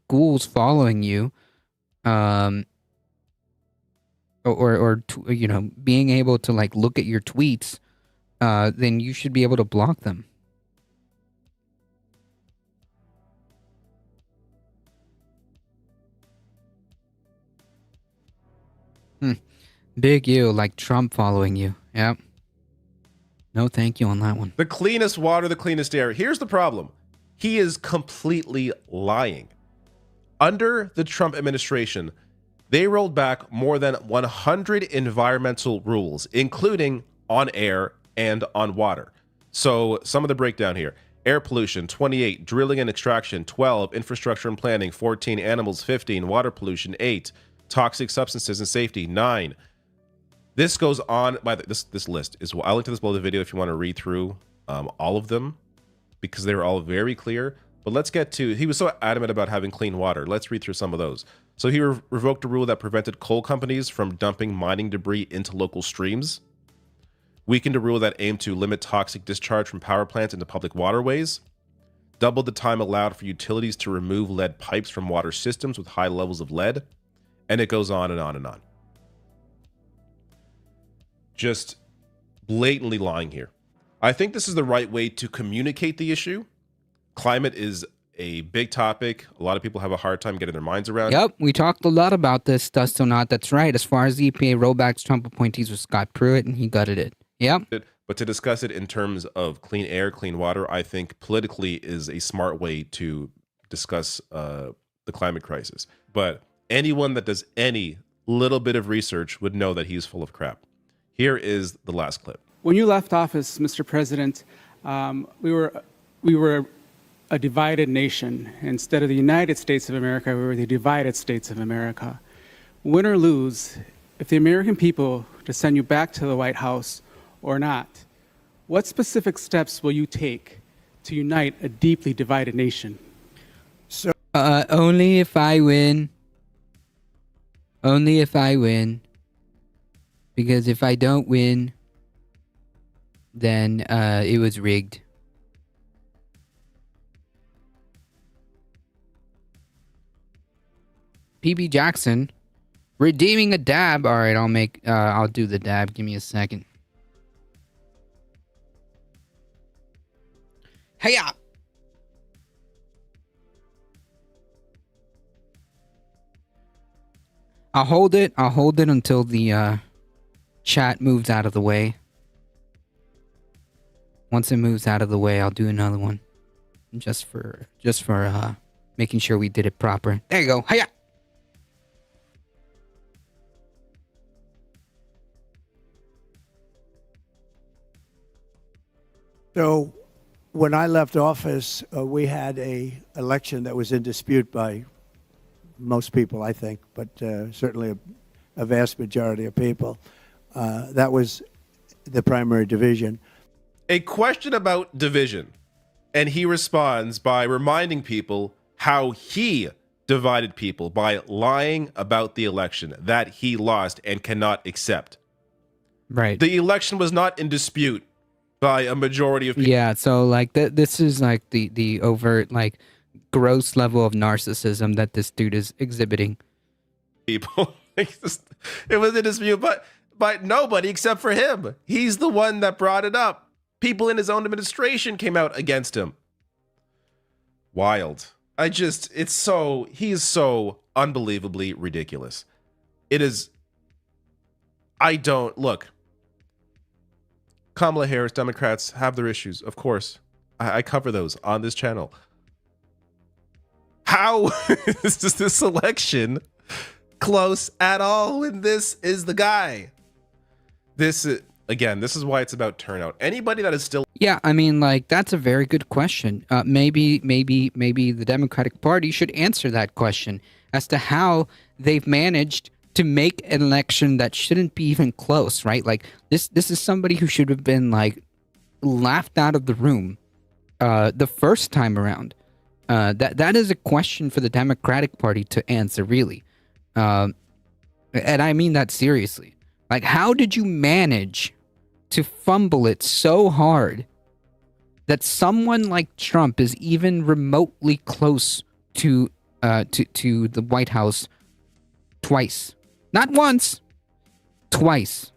ghouls following you, um, you know, being able to like look at your tweets, then you should be able to block them. Big you, like Trump following you. Yep. No thank you on that one. The cleanest water, the cleanest air. Here's the problem. He is completely lying. Under the Trump administration, they rolled back more than 100 environmental rules, including on air and on water. So some of the breakdown here. Air pollution, 28. Drilling and extraction, 12. Infrastructure and planning, 14. Animals, 15. Water pollution, 8. Toxic substances and safety, 9. This goes on by this list is. I'll link to this below the video if you want to read through all of them, because they were all very clear. But let's get to. He was so adamant about having clean water. Let's read through some of those. So he revoked a rule that prevented coal companies from dumping mining debris into local streams. Weakened a rule that aimed to limit toxic discharge from power plants into public waterways. Doubled the time allowed for utilities to remove lead pipes from water systems with high levels of lead. And it goes on and on and on. Just blatantly lying here. I think this is the right way to communicate the issue. Climate is a big topic. A lot of people have a hard time getting their minds around. Yep, we talked a lot about this, Dust or Not. That's right. As far as the EPA rollbacks, Trump appointees was Scott Pruitt, and he gutted it. Yep. But to discuss it in terms of clean air, clean water, I think politically is a smart way to discuss the climate crisis. But anyone that does any little bit of research would know that he's full of crap. Here is the last clip. When you left office, Mr. President, we were a divided nation. Instead of the United States of America, we were the divided States of America. Win or lose, if the American people to send you back to the White House or not, what specific steps will you take to unite a deeply divided nation? So, only if I win. Only if I win. Because if I don't win, then it was rigged. PB Jackson redeeming a dab. All right, I'll do the dab. Give me a second. Hey-ya! I'll hold it until the chat moves out of the way. Once it moves out of the way, I'll do another one. Just for making sure we did it proper. There you go. Hiya! So when I left office, we had a election that was in dispute by most people, I think, but certainly a vast majority of people. That was the primary division. A question about division. And he responds by reminding people how he divided people by lying about the election that he lost and cannot accept. Right. The election was not in dispute by a majority of people. Yeah, so like this is like the overt, like gross level of narcissism that this dude is exhibiting. People. It was in dispute, but nobody except for him. He's the one that brought it up. People in his own administration came out against him. Wild. He's so unbelievably ridiculous. It is. Look. Kamala Harris, Democrats have their issues, of course. I cover those on this channel. How is this election close at all when this is the guy? again, this is why it's about turnout. Anybody that is still Yeah, I mean, like, that's a very good question. Maybe the Democratic Party should answer that question as to how they've managed to make an election that shouldn't be even close, right? Like, this is somebody who should have been, like, laughed out of the room the first time around. That is a question for the Democratic Party to answer, really. And I mean that seriously. Like, how did you manage to fumble it so hard that someone like Trump is even remotely close to the White House twice? Not once, twice.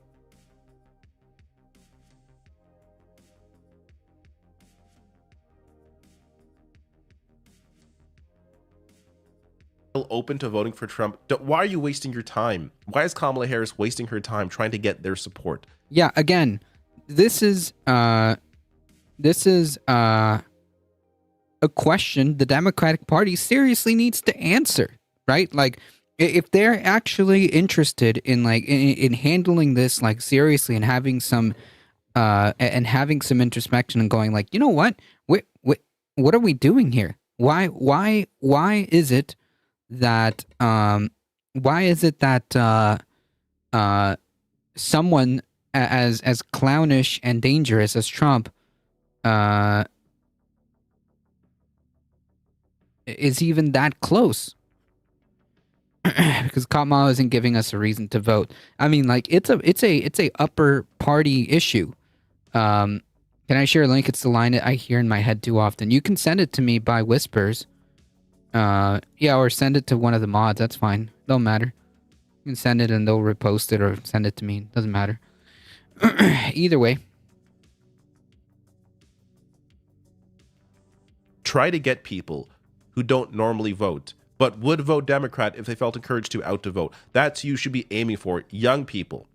open to voting for Trump, why are you wasting your time? Why is Kamala Harris wasting her time trying to get their support? Yeah, again, this is a question the Democratic Party seriously needs to answer, right? Like, if they're actually interested in in handling this like seriously and having some introspection and going like, you know what are we doing here? Why is it that someone as clownish and dangerous as Trump is even that close? Because Kamala isn't giving us a reason to vote. I mean, like, it's a upper party issue. Can I share a link? It's the line that I hear in my head too often. You can send it to me by whispers. Yeah, or send it to one of the mods. That's fine. Don't matter. You can send it and they'll repost it or send it to me. Doesn't matter. Either way. Try to get people who don't normally vote, but would vote Democrat if they felt encouraged to, out to vote. That's who you should be aiming for. Young people,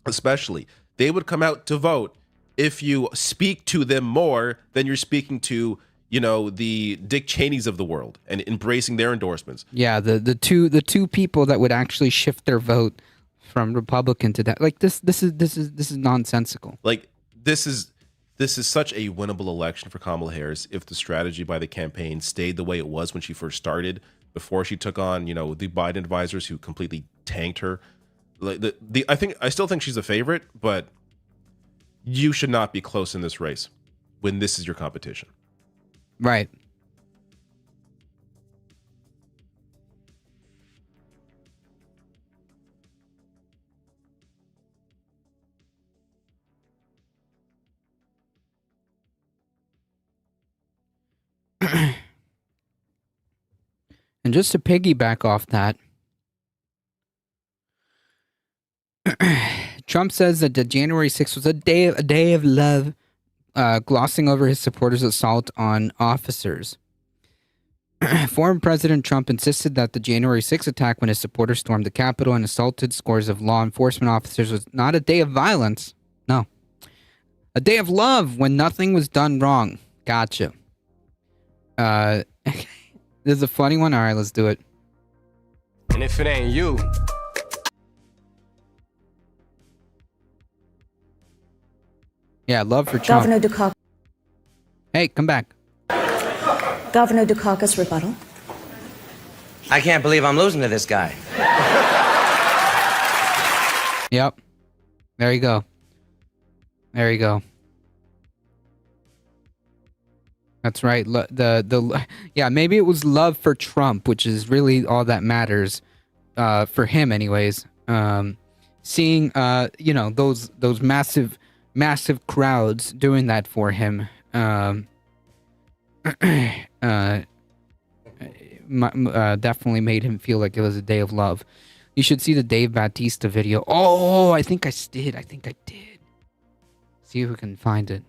especially. They would come out to vote if you speak to them more than you're speaking to, you know, the Dick Cheneys of the world and embracing their endorsements. Yeah, the two people that would actually shift their vote from Republican to that. Like, this is nonsensical. Like, this is such a winnable election for Kamala Harris if the strategy by the campaign stayed the way it was when she first started, before she took on, you know, the Biden advisors who completely tanked her. Like, I still think she's a favorite, but you should not be close in this race when this is your competition. Right. And just to piggyback off that, Trump says that the January 6th was a day of love, glossing over his supporters' assault on officers. Former President Trump insisted that the January 6th attack, when his supporters stormed the Capitol and assaulted scores of law enforcement officers, was not a day of violence. No. A day of love when nothing was done wrong. Gotcha. This is a funny one. All right, let's do it. And if it ain't you... Yeah, love for Trump. Governor Dukakis. Hey, come back. Governor Dukakis rebuttal. I can't believe I'm losing to this guy. Yep. There you go. There you go. That's right. Yeah, maybe it was love for Trump, which is really all that matters, for him, anyways. Seeing, you know, those massive crowds doing that for him, definitely made him feel like it was a day of love. You should see the Dave Bautista video. Oh, I think I did. See if we can find it.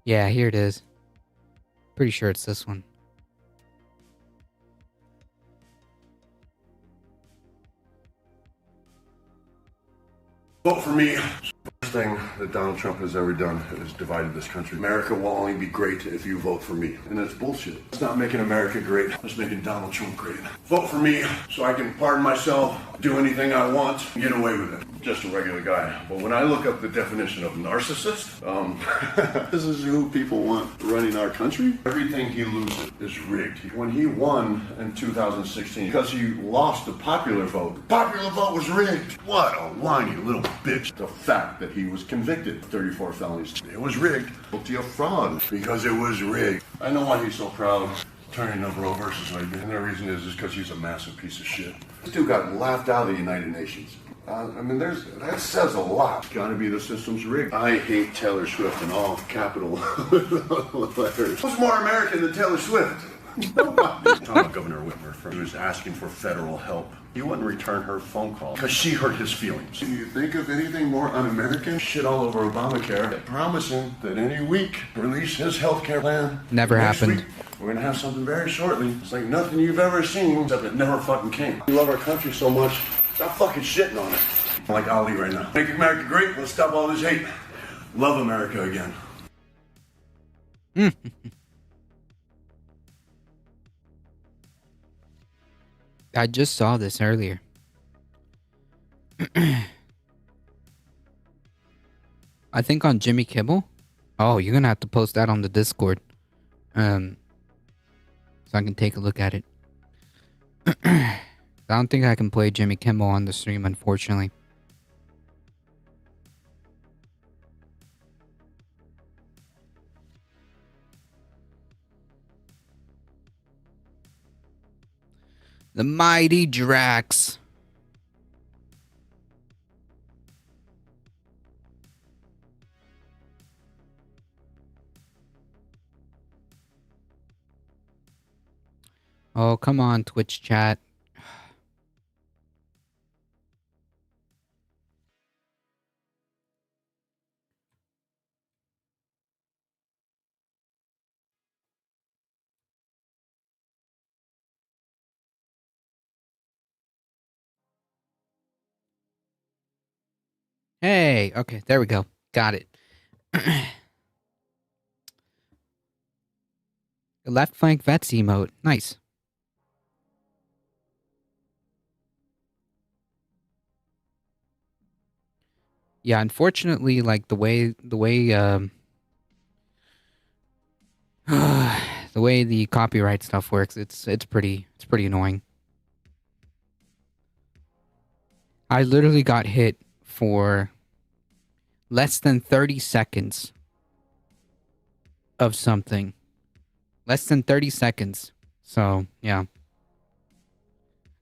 Yeah, here it is. Pretty sure it's this one. Vote for me. thing that Donald Trump has ever done is divided this country. America will only be great if you vote for me. And that's bullshit. It's not making America great. It's making Donald Trump great. Vote for me so I can pardon myself, do anything I want, and get away with it. Just a regular guy. But when I look up the definition of narcissist, this is who people want running our country. Everything he loses is rigged. When he won in 2016, because he lost the popular vote was rigged. What a whiny little bitch. The fact that he was convicted of 34 felonies, it was rigged. Guilty of fraud because it was rigged. I know why he's so proud. Turning up Roe versus Wade, and the reason is because he's a massive piece of shit. This dude got laughed out of the United Nations. That says a lot. It's gotta be the system's rigged. I hate Taylor Swift in all capital letters. Who's more American than Taylor Swift? Nobody. Talking about Governor Whitmer, he was asking for federal help. He wouldn't return her phone call because she hurt his feelings. Can you think of anything more un-American? Shit all over Obamacare, promising that any week release his health care plan. Never Next happened. week, we're gonna have something very shortly. It's like nothing you've ever seen, except it never fucking came. We love our country so much, stop fucking shitting on it. I'm like Ali right now. Make America great, let's stop all this hate. Love America again. I just saw this earlier. I think on Jimmy Kimmel. Oh, you're gonna have to post that on the Discord. So I can take a look at it. I don't think I can play Jimmy Kimmel on the stream, unfortunately. The mighty Drax. Oh, come on, Twitch chat. Hey, okay, there we go. Got it. The left flank vets emote. Nice. Yeah, unfortunately, like the way the way the copyright stuff works, it's pretty annoying. I literally got hit for less than 30 seconds of something. Less than 30 seconds. So, yeah.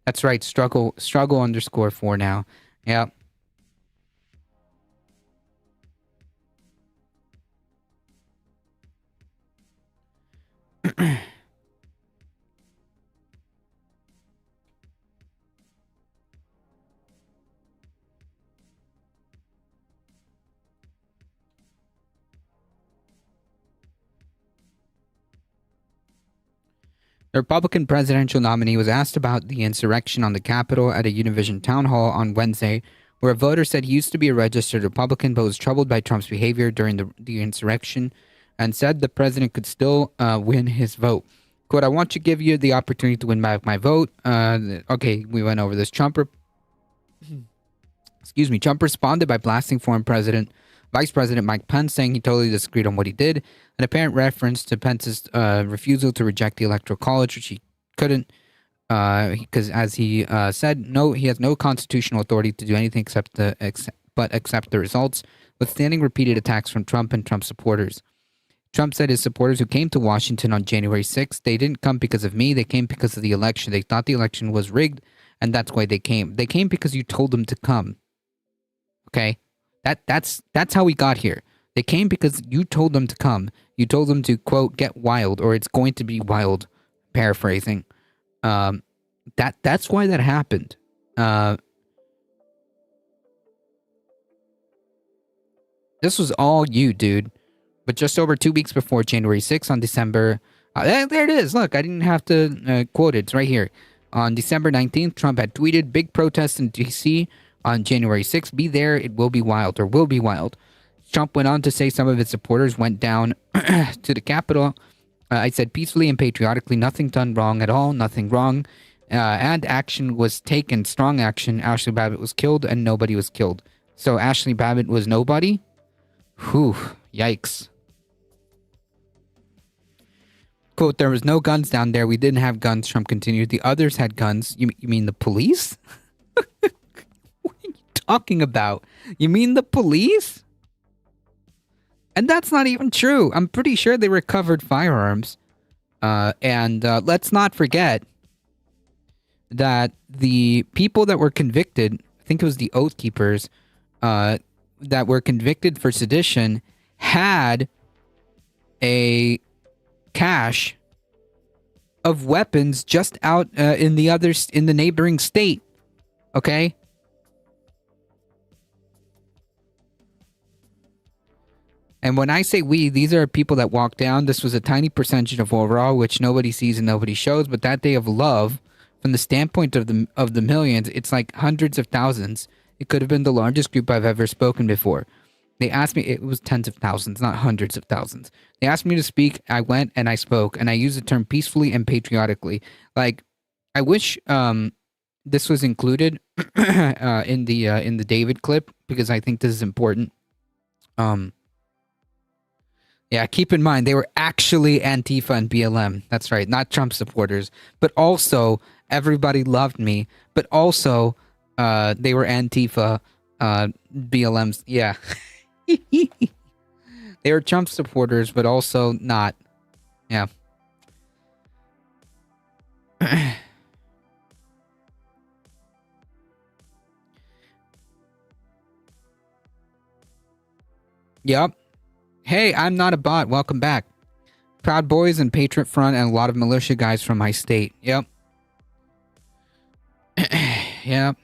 That's right, struggle _4 now. Yeah. The Republican presidential nominee was asked about the insurrection on the Capitol at a Univision town hall on Wednesday, where a voter said he used to be a registered Republican but was troubled by Trump's behavior during the insurrection and said the president could still win his vote. Quote, I want to give you the opportunity to win back my vote. Okay, we went over this. Trump responded by blasting former Vice President Mike Pence, saying he totally disagreed on what he did. An apparent reference to Pence's refusal to reject the Electoral College, which he couldn't, because as he said, he has no constitutional authority to do anything but accept the results, withstanding repeated attacks from Trump and Trump supporters. Trump said his supporters who came to Washington on January 6th, they didn't come because of me, they came because of the election. They thought the election was rigged, and that's why they came. They came because you told them to come. Okay? That's how we got here. They came because you told them to come. You told them to, quote, get wild, or it's going to be wild, paraphrasing. That's why that happened. This was all you, dude. But just over 2 weeks before January 6th on December... there it is. Look, I didn't have to quote it. It's right here. On December 19th, Trump had tweeted, big protests in D.C. on January 6th. Be there. It will be wild, or will be wild. Trump went on to say some of his supporters went down to the Capitol. I said peacefully and patriotically, nothing done wrong at all, nothing wrong. And action was taken, strong action. Ashley Babbitt was killed and nobody was killed. So Ashley Babbitt was nobody? Whew, yikes. Quote, there was no guns down there. We didn't have guns, Trump continued. The others had guns. You mean the police? What are you talking about? You mean the police? And that's not even true. I'm pretty sure they recovered firearms. And let's not forget that the people that were convicted, I think it was the Oath Keepers, that were convicted for sedition, had a cache of weapons just out in the neighboring state. Okay? And when I say we, these are people that walked down. This was a tiny percentage of overall, which nobody sees and nobody shows. But that day of love, from the standpoint of the millions, it's like hundreds of thousands. It could have been the largest group I've ever spoken before. They asked me, it was tens of thousands, not hundreds of thousands. They asked me to speak. I went and I spoke, and I used the term peacefully and patriotically. Like, I wish this was included in the David clip, because I think this is important. Yeah, keep in mind, they were actually Antifa and BLM. That's right, not Trump supporters. But also, everybody loved me. But also, they were Antifa, BLMs. Yeah. They were Trump supporters, but also not. Yeah. Yep. Hey, I'm not a bot. Welcome back. Proud Boys and Patriot Front and a lot of militia guys from my state. Yep. Yep.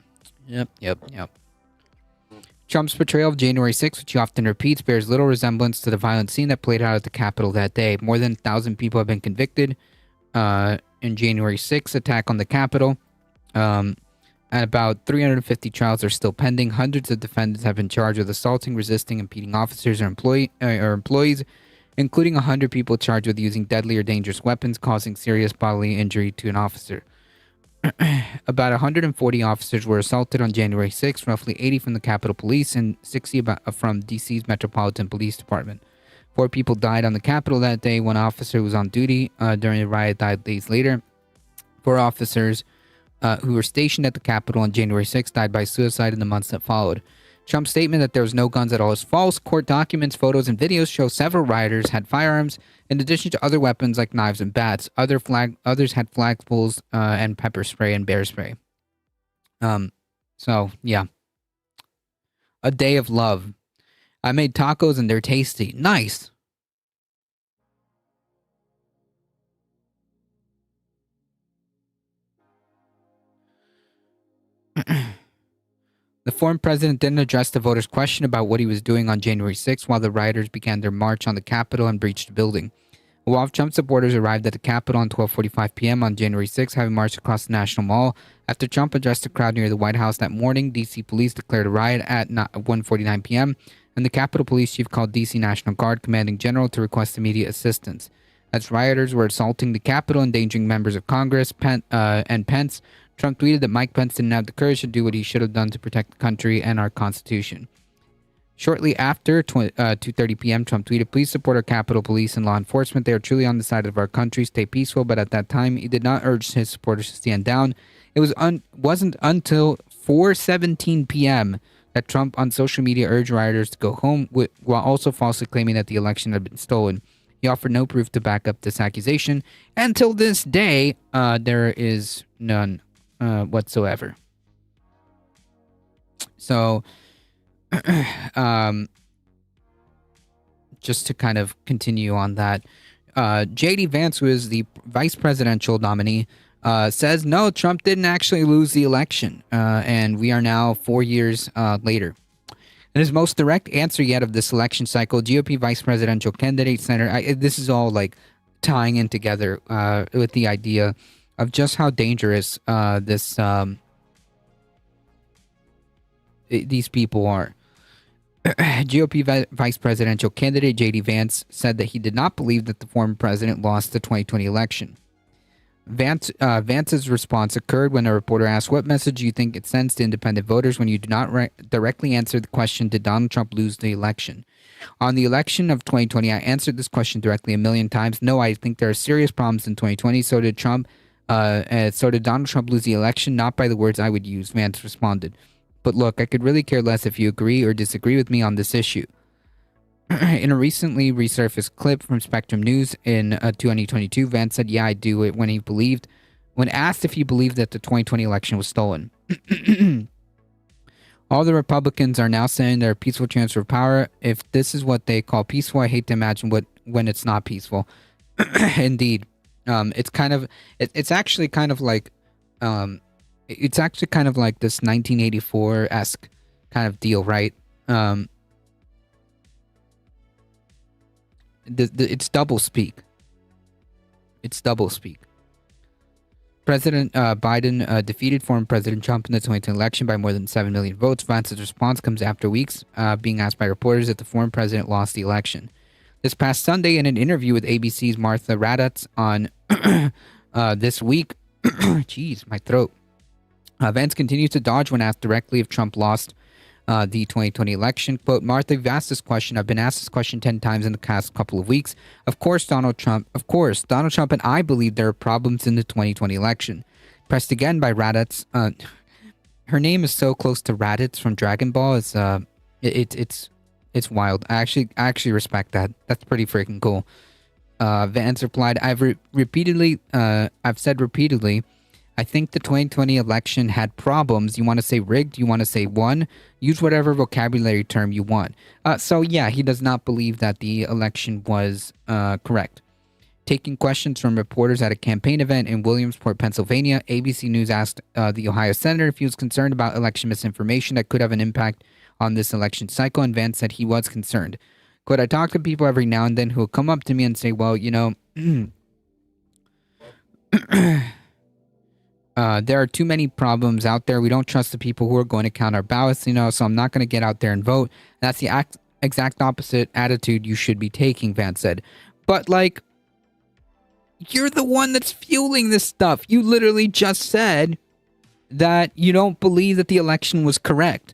Trump's portrayal of January 6th, which he often repeats, bears little resemblance to the violent scene that played out at the Capitol that day. More than 1,000 people have been convicted in January 6th attack on the Capitol. And about 350 trials are still pending. Hundreds of defendants have been charged with assaulting, resisting, impeding officers or employees, including 100 people charged with using deadly or dangerous weapons, causing serious bodily injury to an officer. About 140 officers were assaulted on January 6th, roughly 80 from the Capitol Police and 60 from DC's Metropolitan Police Department. 4 people died on the Capitol that day. 1 officer who was on duty during the riot died days later. 4 officers who were stationed at the Capitol on January 6th died by suicide in the months that followed. Trump's statement that there was no guns at all is false. Court documents, photos, and videos show several rioters had firearms, in addition to other weapons like knives and bats. Others had flagpoles and pepper spray and bear spray. So, yeah. A day of love. I made tacos and they're tasty. Nice. The former president didn't address the voters' question about what he was doing on January 6th while the rioters began their march on the Capitol and breached the building. A wall of Trump supporters arrived at the Capitol on 12:45 p.m. on January 6th, having marched across the National Mall. After Trump addressed the crowd near the White House that morning, D.C. police declared a riot at 1:49 p.m., and the Capitol Police Chief called D.C. National Guard Commanding General to request immediate assistance. As rioters were assaulting the Capitol, endangering members of Congress and Pence, Trump tweeted that Mike Pence didn't have the courage to do what he should have done to protect the country and our Constitution. Shortly after 2:30 p.m., Trump tweeted, "Please support our Capitol Police and law enforcement. They are truly on the side of our country. Stay peaceful." But at that time, he did not urge his supporters to stand down. It wasn't until 4:17 p.m. that Trump on social media urged rioters to go home, while also falsely claiming that the election had been stolen. He offered no proof to back up this accusation. Until this day, there is none whatsoever. So, just to kind of continue on that, J.D. Vance, who is the vice presidential nominee, says, no, Trump didn't actually lose the election, and we are now 4 years later. In his most direct answer yet of this election cycle, GOP vice presidential candidate Senator, this is all like tying in together with the idea of just how dangerous this these people are. GOP vice presidential candidate J.D. Vance said that he did not believe that the former president lost the 2020 election. Vance's response occurred when a reporter asked, "What message do you think it sends to independent voters when you do not directly answer the question, did Donald Trump lose the election?" On the election of 2020, I answered this question directly a million times. No, I think there are serious problems in 2020. So did Trump. So did Donald Trump lose the election? Not by the words I would use, Vance responded. But look, I could really care less if you agree or disagree with me on this issue. In a recently resurfaced clip from Spectrum News in 2022, Vance said, "Yeah, I do it," when asked if he believed that the 2020 election was stolen. All the Republicans are now saying they're a peaceful transfer of power. If this is what they call peaceful, I hate to imagine when it's not peaceful. Indeed. It's actually kind of like this 1984-esque kind of deal, right? It's double speak. It's double speak. President Biden defeated former President Trump in the 2020 election by more than 7 million votes. Vance's response comes after weeks being asked by reporters if the former president lost the election. This past Sunday, in an interview with ABC's Martha Raddatz on This Week, jeez, my throat. Vance continues to dodge when asked directly if Trump lost the 2020 election. Quote, "Martha, you've asked this question. I've been asked this question 10 times in the past couple of weeks. Of course, Donald Trump and I believe there are problems in the 2020 election." Pressed again by Raddatz. Her name is so close to Raditz from Dragon Ball. It's wild. I actually respect that. That's pretty freaking cool. Vance replied, I've said repeatedly, I think the 2020 election had problems. You want to say rigged? You want to say won? Use whatever vocabulary term you want. So yeah, he does not believe that the election was correct. Taking questions from reporters at a campaign event in Williamsport, Pennsylvania, ABC News asked the Ohio senator if he was concerned about election misinformation that could have an impact on this election cycle, and Vance said he was concerned. Quote, "I talk to people every now and then who will come up to me and say, well, you know, there are too many problems out there. We don't trust the people who are going to count our ballots, so I'm not going to get out there and vote." That's the exact opposite attitude you should be taking, Vance said. But, you're the one that's fueling this stuff. You literally just said that you don't believe that the election was correct.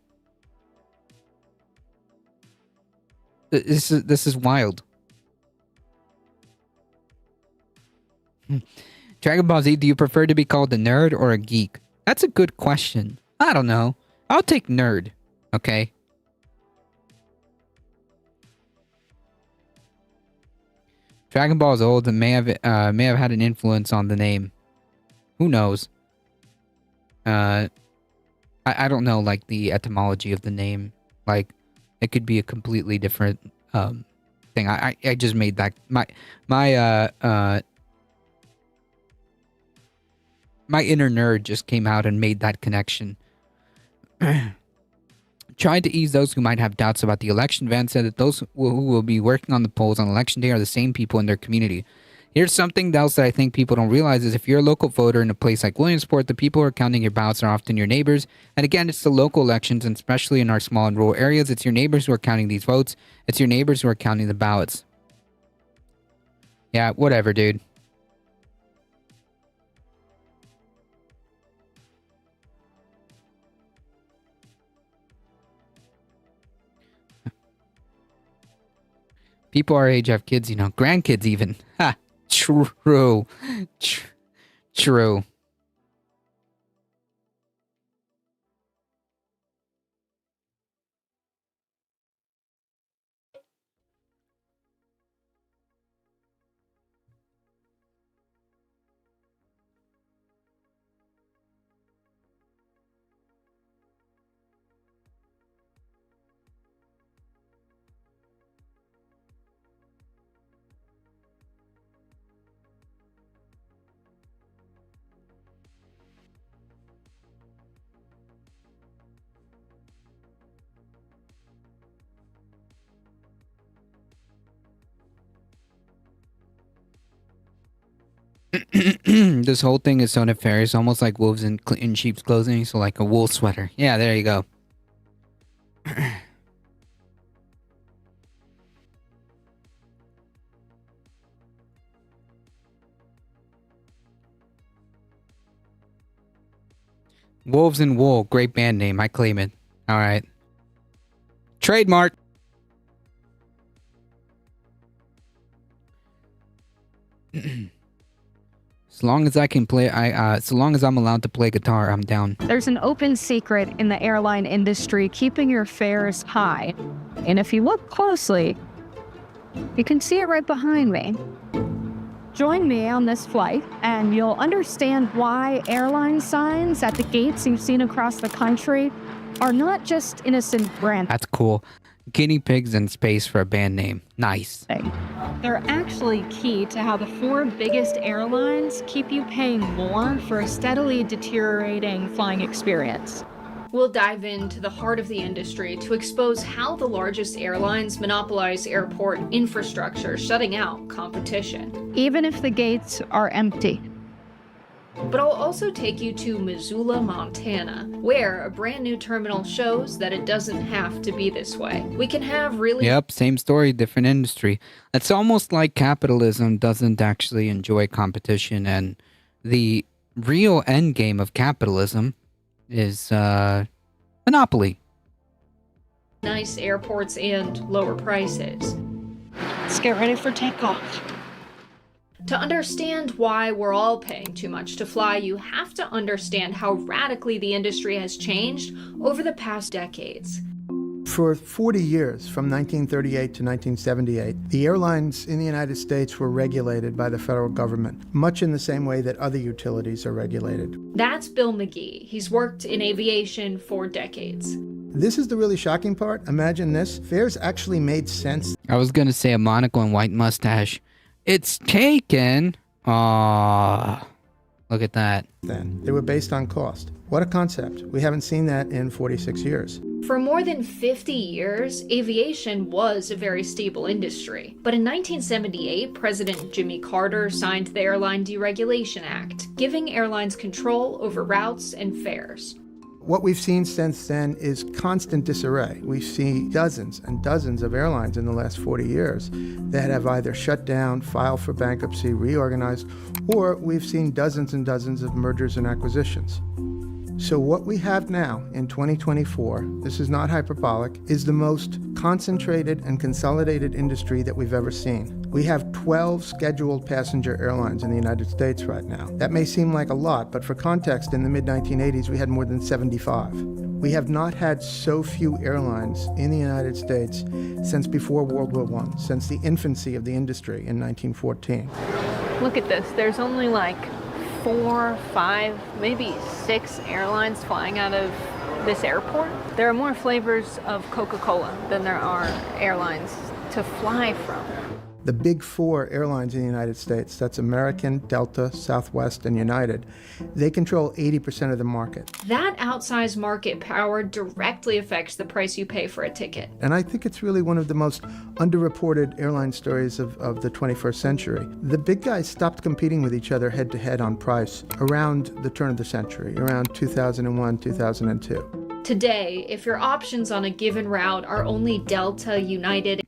This is wild. Dragon Ball Z, do you prefer to be called a nerd or a geek? That's a good question. I don't know. I'll take nerd. Okay. Dragon Ball is old and may have had an influence on the name. Who knows? I don't know the etymology of the name. It could be a completely different thing. I just made that my inner nerd just came out and made that connection. Trying to ease those who might have doubts about the election, Vance said that those who will be working on the polls on election day are the same people in their community. Here's something else that I think people don't realize is if you're a local voter in a place like Williamsport, the people who are counting your ballots are often your neighbors. And again, it's the local elections, and especially in our small and rural areas, it's your neighbors who are counting these votes. It's your neighbors who are counting the ballots. Yeah, whatever, dude. People our age have kids, grandkids even. Ha! True. True. This whole thing is so nefarious, almost like wolves in sheep's clothing, so like a wool sweater. Yeah, there you go. Wolves in Wool. Great band name. I claim it. All right. Trademark. As long as I can play, so long as I'm allowed to play guitar, I'm down. There's an open secret in the airline industry keeping your fares high. And if you look closely, you can see it right behind me. Join me on this flight, and you'll understand why airline signs at the gates you've seen across the country are not just innocent brand. That's cool. Guinea pigs in space for a band name. Nice. They're actually key to how the 4 biggest airlines keep you paying more for a steadily deteriorating flying experience. We'll dive into the heart of the industry to expose how the largest airlines monopolize airport infrastructure, shutting out competition. Even if the gates are empty. But I'll also take you to Missoula, Montana, where a brand new terminal shows that it doesn't have to be this way. We can have really... Yep, same story, different industry. It's almost like capitalism doesn't actually enjoy competition, and the real end game of capitalism is monopoly. nice airports and lower prices. Let's get ready for takeoff. To understand why we're all paying too much to fly, you have to understand how radically the industry has changed over the past decades. For 40 years, from 1938 to 1978, the airlines in the United States were regulated by the federal government, much in the same way that other utilities are regulated. That's Bill McGee. He's worked in aviation for decades. This is the really shocking part. Imagine this. Fares actually made sense. I was going to say a monocle and white mustache. It's taken. Aww. Look at that. Then they were based on cost. What a concept. We haven't seen that in 46 years. For more than 50 years, aviation was a very stable industry. But in 1978, President Jimmy Carter signed the Airline Deregulation Act, giving airlines control over routes and fares. What we've seen since then is constant disarray. We see dozens and dozens of airlines in the last 40 years that have either shut down, filed for bankruptcy, reorganized, or we've seen dozens and dozens of mergers and acquisitions. So what we have now in 2024, this is not hyperbolic, is the most concentrated and consolidated industry that we've ever seen. We have 12 scheduled passenger airlines in the United States right now. That may seem like a lot, but for context, in the mid-1980s, we had more than 75. We have not had so few airlines in the United States since before World War I, since the infancy of the industry in 1914. Look at this. There's only like 4, 5, maybe 6 airlines flying out of this airport. There are more flavors of Coca-Cola than there are airlines to fly from. The big 4 airlines in the United States, that's American, Delta, Southwest, and United, they control 80% of the market. That outsized market power directly affects the price you pay for a ticket. And I think it's really one of the most underreported airline stories of the 21st century. The big guys stopped competing with each other head-to-head on price around the turn of the century, around 2001, 2002. Today, if your options on a given route are only Delta, United,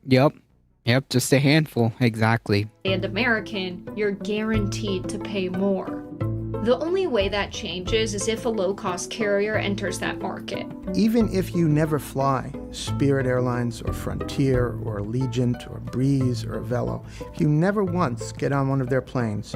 Yep, just a handful, exactly. and American, you're guaranteed to pay more. The only way that changes is if a low-cost carrier enters that market. Even if you never fly Spirit Airlines or Frontier or Allegiant or Breeze or Avelo, if you never once get on one of their planes,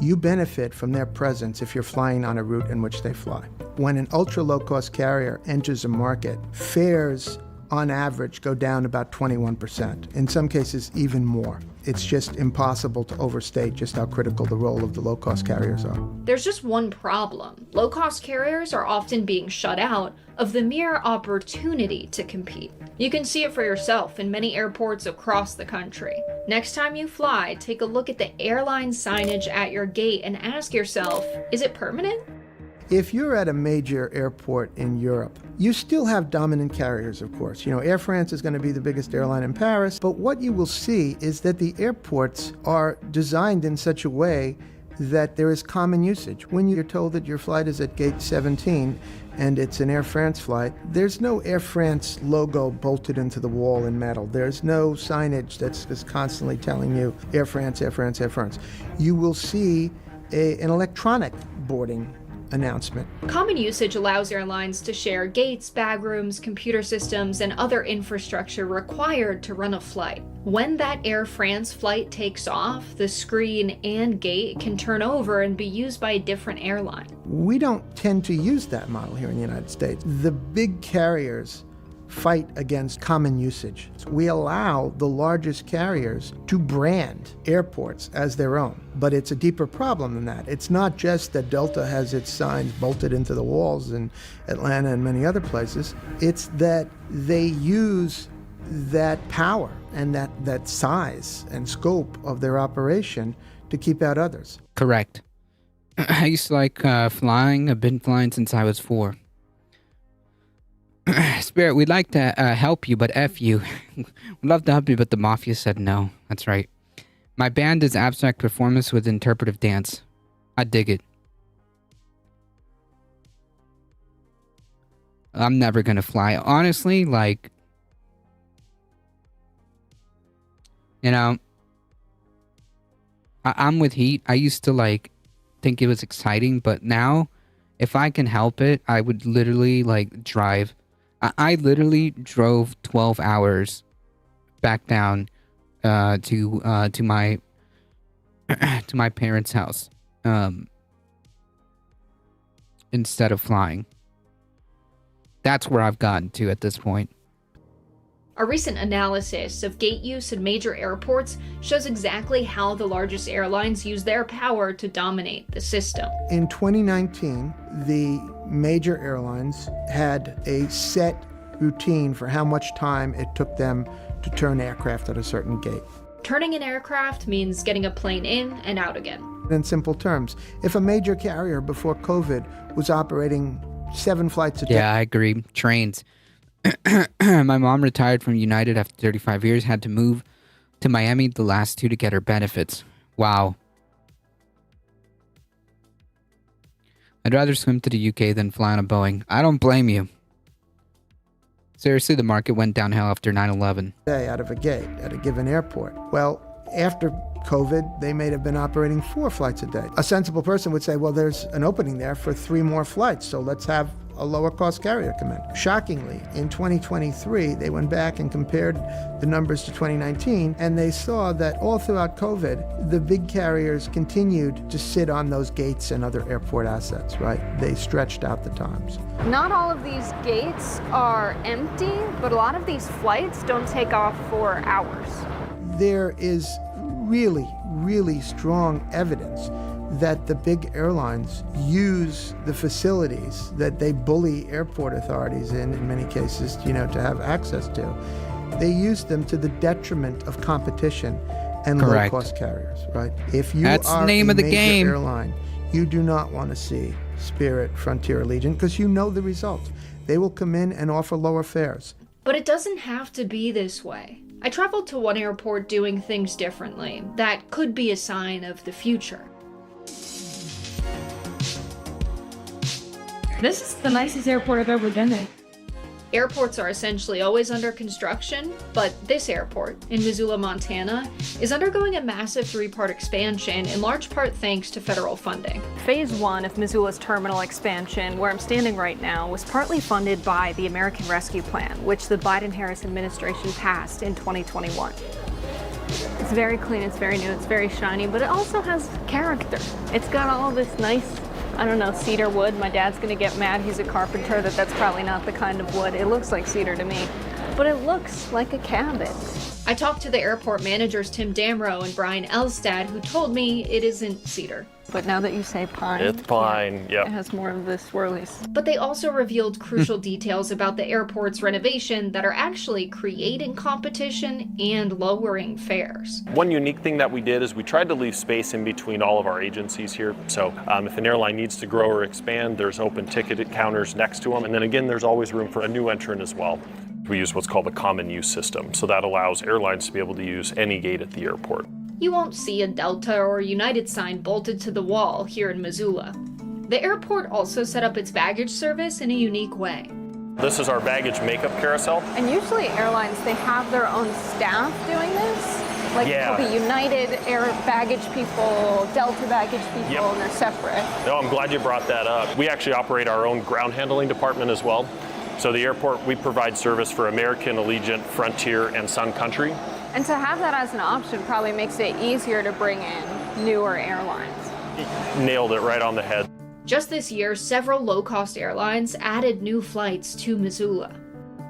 you benefit from their presence if you're flying on a route in which they fly. When an ultra-low-cost carrier enters a market, fares on average go down about 21%, in some cases even more. It's just impossible to overstate just how critical the role of the low-cost carriers are. There's just one problem. Low-cost carriers are often being shut out of the mere opportunity to compete. You can see it for yourself in many airports across the country. Next time you fly, take a look at the airline signage at your gate and ask yourself, is it permanent? If you're at a major airport in Europe, you still have dominant carriers, of course. You know, Air France is going to be the biggest airline in Paris, but what you will see is that the airports are designed in such a way that there is common usage. When you're told that your flight is at gate 17 and it's an Air France flight, there's no Air France logo bolted into the wall in metal. There's no signage that's just constantly telling you Air France, Air France, Air France. You will see an electronic boarding announcement. Common usage allows airlines to share gates, bag rooms, computer systems, and other infrastructure required to run a flight. When that Air France flight takes off, the screen and gate can turn over and be used by a different airline. We don't tend to use that model here in the United States. The big carriers fight against common usage. We allow the largest carriers to brand airports as their own, but it's a deeper problem than that. It's not just that Delta has its signs bolted into the walls in Atlanta and many other places. It's that they use that power and that size and scope of their operation to keep out others. Correct. I used to like flying. I've been flying since I was 4. Spirit, we'd like to help you, but F you. We'd love to help you, but the Mafia said no. That's right. My band is abstract performance with interpretive dance. I dig it. I'm never gonna fly. Honestly, like, you know, I'm with Heat. I used to, like, think it was exciting, but now, if I can help it, I would literally, like, drive. I literally drove 12 hours back down to my to my parents' house instead of flying. That's where I've gotten to at this point. A recent analysis of gate use in major airports shows exactly how the largest airlines use their power to dominate the system. In 2019, the major airlines had a set routine for how much time it took them to turn aircraft at a certain gate. Turning an aircraft means getting a plane in and out again. In simple terms, if a major carrier before COVID was operating 7 flights a day. Yeah, I agree. Trains. My mom retired from United after 35 years, had to move to Miami the last 2 to get her benefits. Wow. I'd rather swim to the UK than fly on a Boeing. I don't blame you. Seriously, the market went downhill after 9/11. Out of a gate at a given airport. Well, after COVID, they may have been operating 4 flights a day. A sensible person would say, well, there's an opening there for 3 more flights, so let's have a lower cost carrier come in. Shockingly, in 2023, they went back and compared the numbers to 2019, and they saw that all throughout COVID, the big carriers continued to sit on those gates and other airport assets, right? They stretched out the times. Not all of these gates are empty, but a lot of these flights don't take off for hours. There is really, really strong evidence that the big airlines use the facilities that they bully airport authorities in many cases, to have access to. They use them to the detriment of competition and Correct. low-cost carriers, right? If you That's are the name a of the major game. airline, you do not want to see Spirit, Frontier, Allegiant, because you know the result. They will come in and offer lower fares. But it doesn't have to be this way. I traveled to one airport doing things differently. That could be a sign of the future. This is the nicest airport I've ever been in. Airports are essentially always under construction, but this airport in Missoula, Montana, is undergoing a massive 3-part expansion, in large part thanks to federal funding. Phase 1 of Missoula's terminal expansion, where I'm standing right now, was partly funded by the American Rescue Plan, which the Biden-Harris administration passed in 2021. It's very clean, it's very new, it's very shiny, but it also has character. It's got all this nice, cedar wood. My dad's gonna get mad, he's a carpenter, that's probably not the kind of wood. It looks like cedar to me, but it looks like a cabin. I talked to the airport managers Tim Damrow and Brian Elstad, who told me it isn't cedar. But now that you say pine, it's pine, yeah. It has more of the swirlies. But they also revealed crucial details about the airport's renovation that are actually creating competition and lowering fares. One unique thing that we did is we tried to leave space in between all of our agencies here. So if an airline needs to grow or expand, there's open ticket counters next to them. And then again, there's always room for a new entrant as well. We use what's called a common use system. So that allows airlines to be able to use any gate at the airport. You won't see a Delta or United sign bolted to the wall here in Missoula. The airport also set up its baggage service in a unique way. This is our baggage makeup carousel. And usually airlines, they have their own staff doing this. Like Yeah. there'll be United Air baggage people, Delta baggage people, Yep. and they're separate. No, I'm glad you brought that up. We actually operate our own ground handling department as well. So the airport, we provide service for American, Allegiant, Frontier, and Sun Country. And to have that as an option probably makes it easier to bring in newer airlines. Nailed it right on the head. Just this year, several low-cost airlines added new flights to Missoula.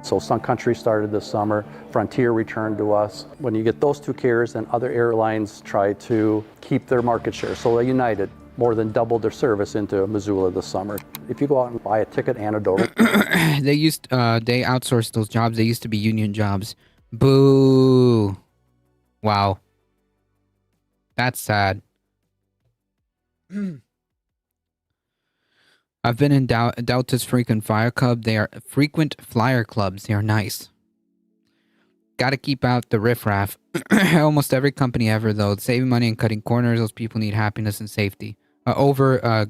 So Sun Country started this summer, Frontier returned to us. When you get those two carriers, then other airlines try to keep their market share. So United more than doubled their service into Missoula this summer. If you go out and buy a ticket anecdotal, they outsourced those jobs. They used to be union jobs. Boo. Wow. That's sad. I've been in Delta's frequent flyer club. They are frequent flyer clubs. They are nice. Got to keep out the riffraff. Almost every company ever, though, saving money and cutting corners. Those people need happiness and safety over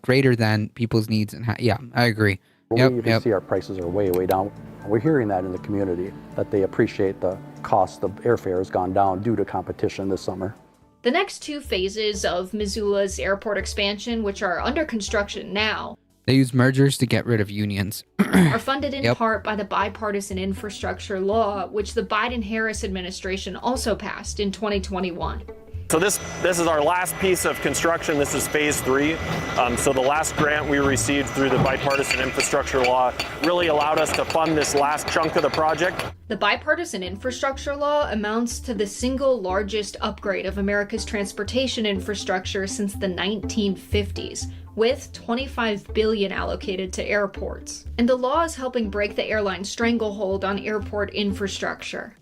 greater than people's needs. And yeah, I agree. we even see our prices are way, way down. We're hearing that in the community, that they appreciate the cost of airfare has gone down due to competition this summer. The next two phases of Missoula's airport expansion, which are under construction now, They use mergers to get rid of unions. are funded in part by the bipartisan infrastructure law, which the Biden-Harris administration also passed in 2021. So this is our last piece of construction. This is phase 3. So the last grant we received through the bipartisan infrastructure law really allowed us to fund this last chunk of the project. The bipartisan infrastructure law amounts to the single largest upgrade of America's transportation infrastructure since the 1950s, with $25 billion allocated to airports. And the law is helping break the airline stranglehold on airport infrastructure.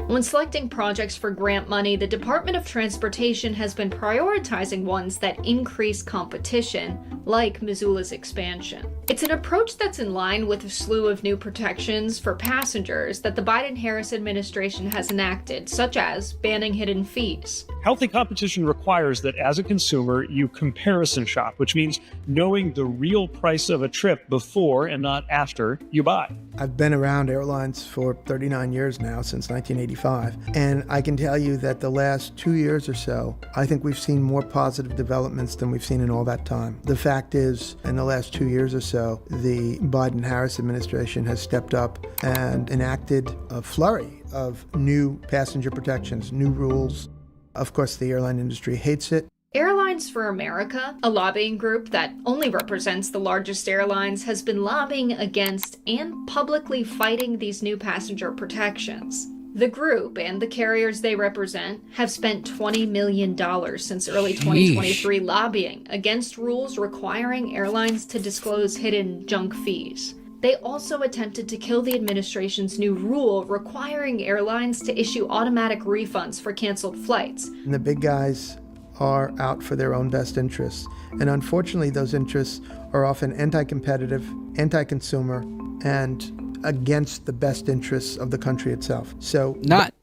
When selecting projects for grant money, the Department of Transportation has been prioritizing ones that increase competition, like Missoula's expansion. It's an approach that's in line with a slew of new protections for passengers that the Biden-Harris administration has enacted, such as banning hidden fees. Healthy competition requires that as a consumer, you comparison shop, which means knowing the real price of a trip before and not after you buy. I've been around airlines for 39 years now, since 1985, and I can tell you that the last 2 years or so, I think we've seen more positive developments than we've seen in all that time. The fact is, in the last 2 years or so, the Biden-Harris administration has stepped up and enacted a flurry of new passenger protections, new rules. Of course, the airline industry hates it. Airlines for America, a lobbying group that only represents the largest airlines, has been lobbying against and publicly fighting these new passenger protections. The group and the carriers they represent have spent $20 million since early 2023 lobbying against rules requiring airlines to disclose hidden junk fees. They also attempted to kill the administration's new rule requiring airlines to issue automatic refunds for canceled flights. And the big guys are out for their own best interests. And unfortunately, those interests are often anti-competitive, anti-consumer, and against the best interests of the country itself. So not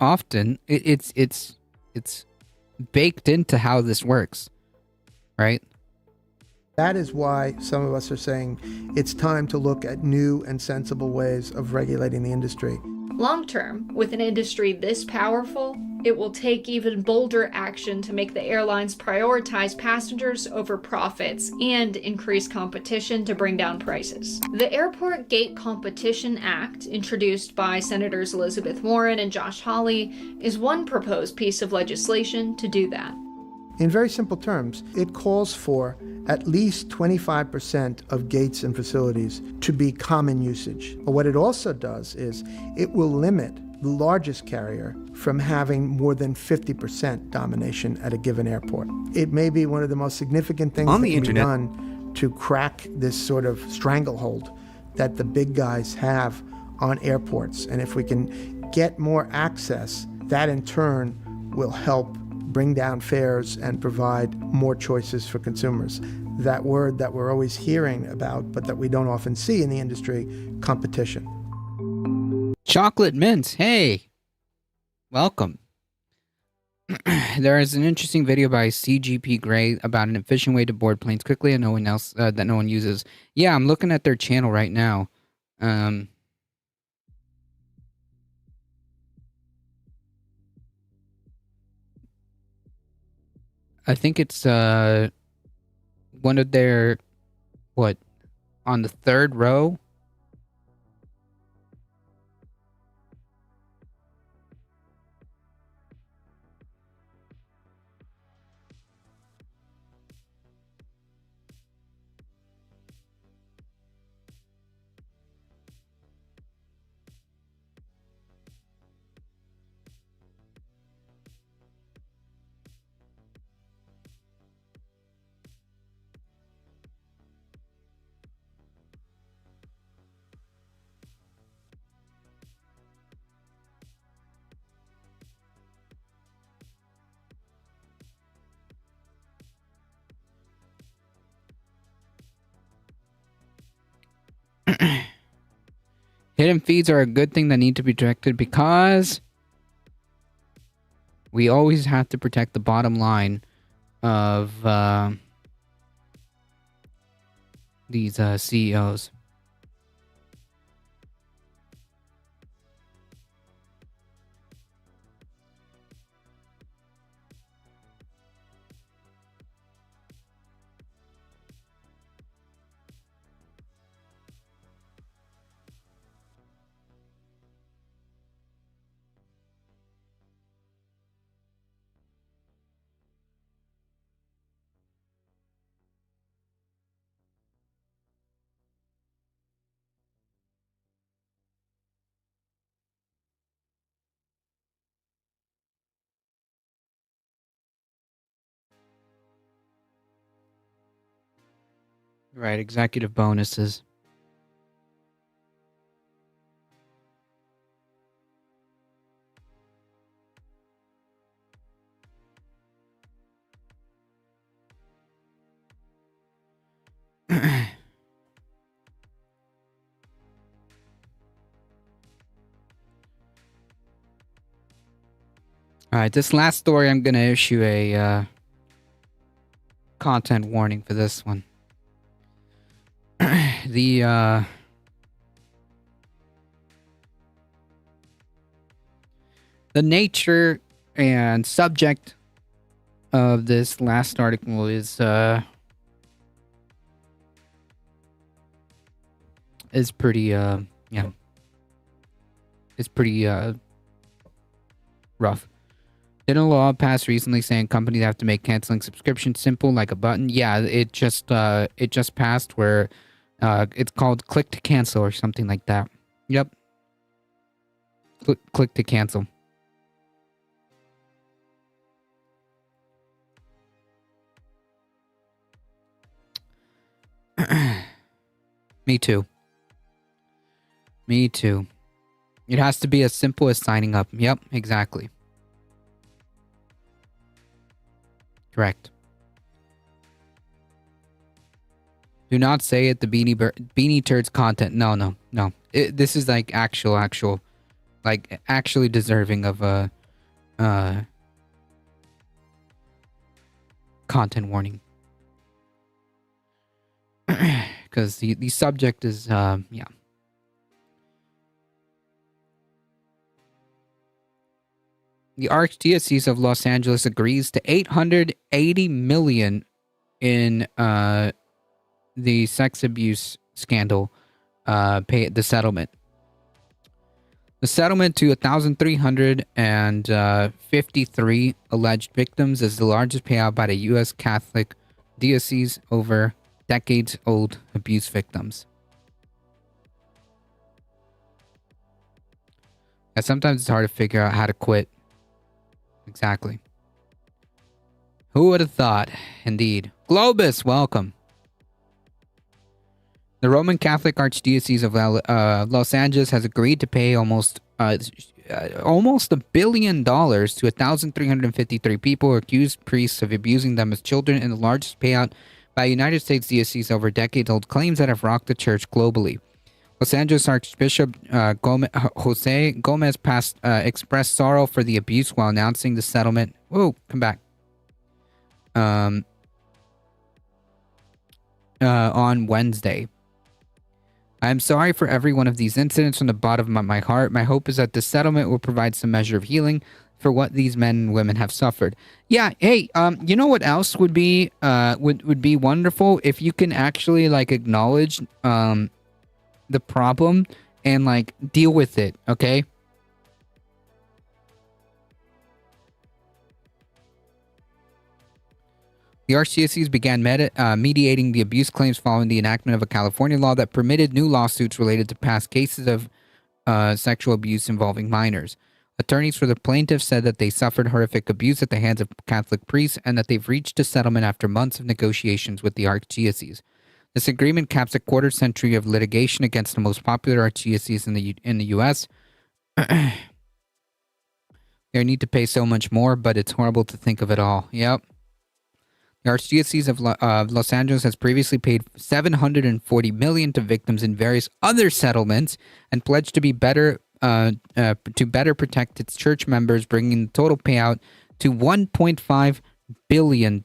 often. It's baked into how this works, right? that is why some of us are saying it's time to look at new and sensible ways of regulating the industry. Long term, with an industry this powerful, it will take even bolder action to make the airlines prioritize passengers over profits and increase competition to bring down prices. The Airport Gate Competition Act, introduced by Senators Elizabeth Warren and Josh Hawley, is one proposed piece of legislation to do that. In very simple terms, it calls for at least 25% of gates and facilities to be common usage. But what it also does is it will limit the largest carrier from having more than 50% domination at a given airport. It may be one of the most significant things On that the can internet. be done to crack this sort of stranglehold that the big guys have on airports. And if we can get more access, that in turn will help bring down fares and provide more choices for consumers. That word that we're always hearing about, but that we don't often see in the industry, competition. Chocolate Mint, hey, welcome. There is an interesting video by CGP Grey about an efficient way to board planes quickly and no one uses. Yeah, I'm looking at their channel right now. I think it's one of their, what, on the third row. Hidden feeds are a good thing that need to be protected because we always have to protect the bottom line of these CEOs. Right, executive bonuses. All right, this last story, I'm going to issue a content warning for this one. The nature and subject of this last article is pretty yeah, it's pretty rough. Did a law passed recently saying companies have to make canceling subscriptions simple like a button? Yeah, it just passed where it's called click to cancel or something like that. Yep. Click to cancel. Me too. Me too. It has to be as simple as signing up. Yep, exactly. Correct. Do not say it. The Beanie Turds content. No. This is like actual, like actually deserving of a content warning. Because the subject is yeah. The Archdiocese of Los Angeles agrees to $880 million in the sex abuse scandal pay the settlement. The settlement to 1,353 alleged victims is the largest payout by the U.S. Catholic diocese over decades-old abuse victims. And sometimes it's hard to figure out how to quit. Exactly. Who would have thought? Indeed. Globus, welcome. The Roman Catholic Archdiocese of Los Angeles has agreed to pay almost $1 billion to 1,353 people who accused priests of abusing them as children in the largest payout by a United States diocese over decades-old claims that have rocked the church globally. Los Angeles Archbishop Jose Gomez expressed sorrow for the abuse while announcing the settlement. Whoa, come back. On Wednesday. I am sorry for every one of these incidents from the bottom of my heart. My hope is that this settlement will provide some measure of healing. for what these men and women have suffered. Yeah, hey, you know what else would be would be wonderful if you can actually like acknowledge the problem and like deal with it, okay? The archdiocese began mediating the abuse claims following the enactment of a California law that permitted new lawsuits related to past cases of sexual abuse involving minors. Attorneys for the plaintiffs said that they suffered horrific abuse at the hands of Catholic priests and that they've reached a settlement after months of negotiations with the archdiocese. This agreement caps a quarter-century of litigation against the most popular archdiocese in the U.S. They need to pay so much more, but it's horrible to think of it all. Yep. The Archdiocese of Los Angeles has previously paid $740 million to victims in various other settlements and pledged to be better to better protect its church members, bringing the total payout to $1.5 billion.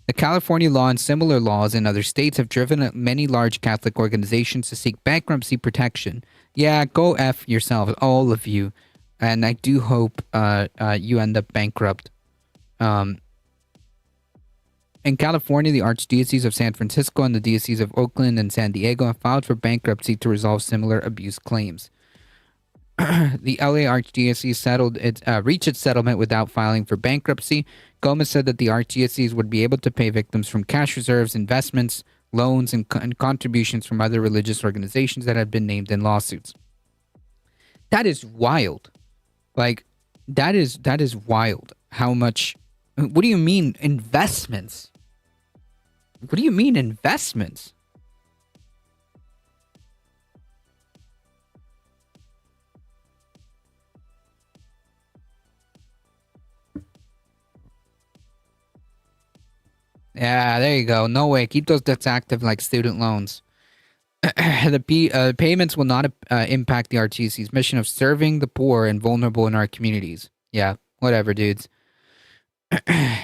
The California law and similar laws in other states have driven many large Catholic organizations to seek bankruptcy protection. Yeah, go F yourselves, all of you. And I do hope you end up bankrupt. In California, the Archdiocese of San Francisco and the Diocese of Oakland and San Diego have filed for bankruptcy to resolve similar abuse claims. The LA Archdiocese reached its settlement without filing for bankruptcy. Gomez said that the Archdiocese would be able to pay victims from cash reserves, investments, loans, and contributions from other religious organizations that had been named in lawsuits. That is wild. Like, that is wild. How much... What do you mean, investments? What do you mean, investments? Yeah, there you go. No way. Keep those debts active like student loans. The payments will not impact the RTC's mission of serving the poor and vulnerable in our communities. Yeah, whatever, dudes. I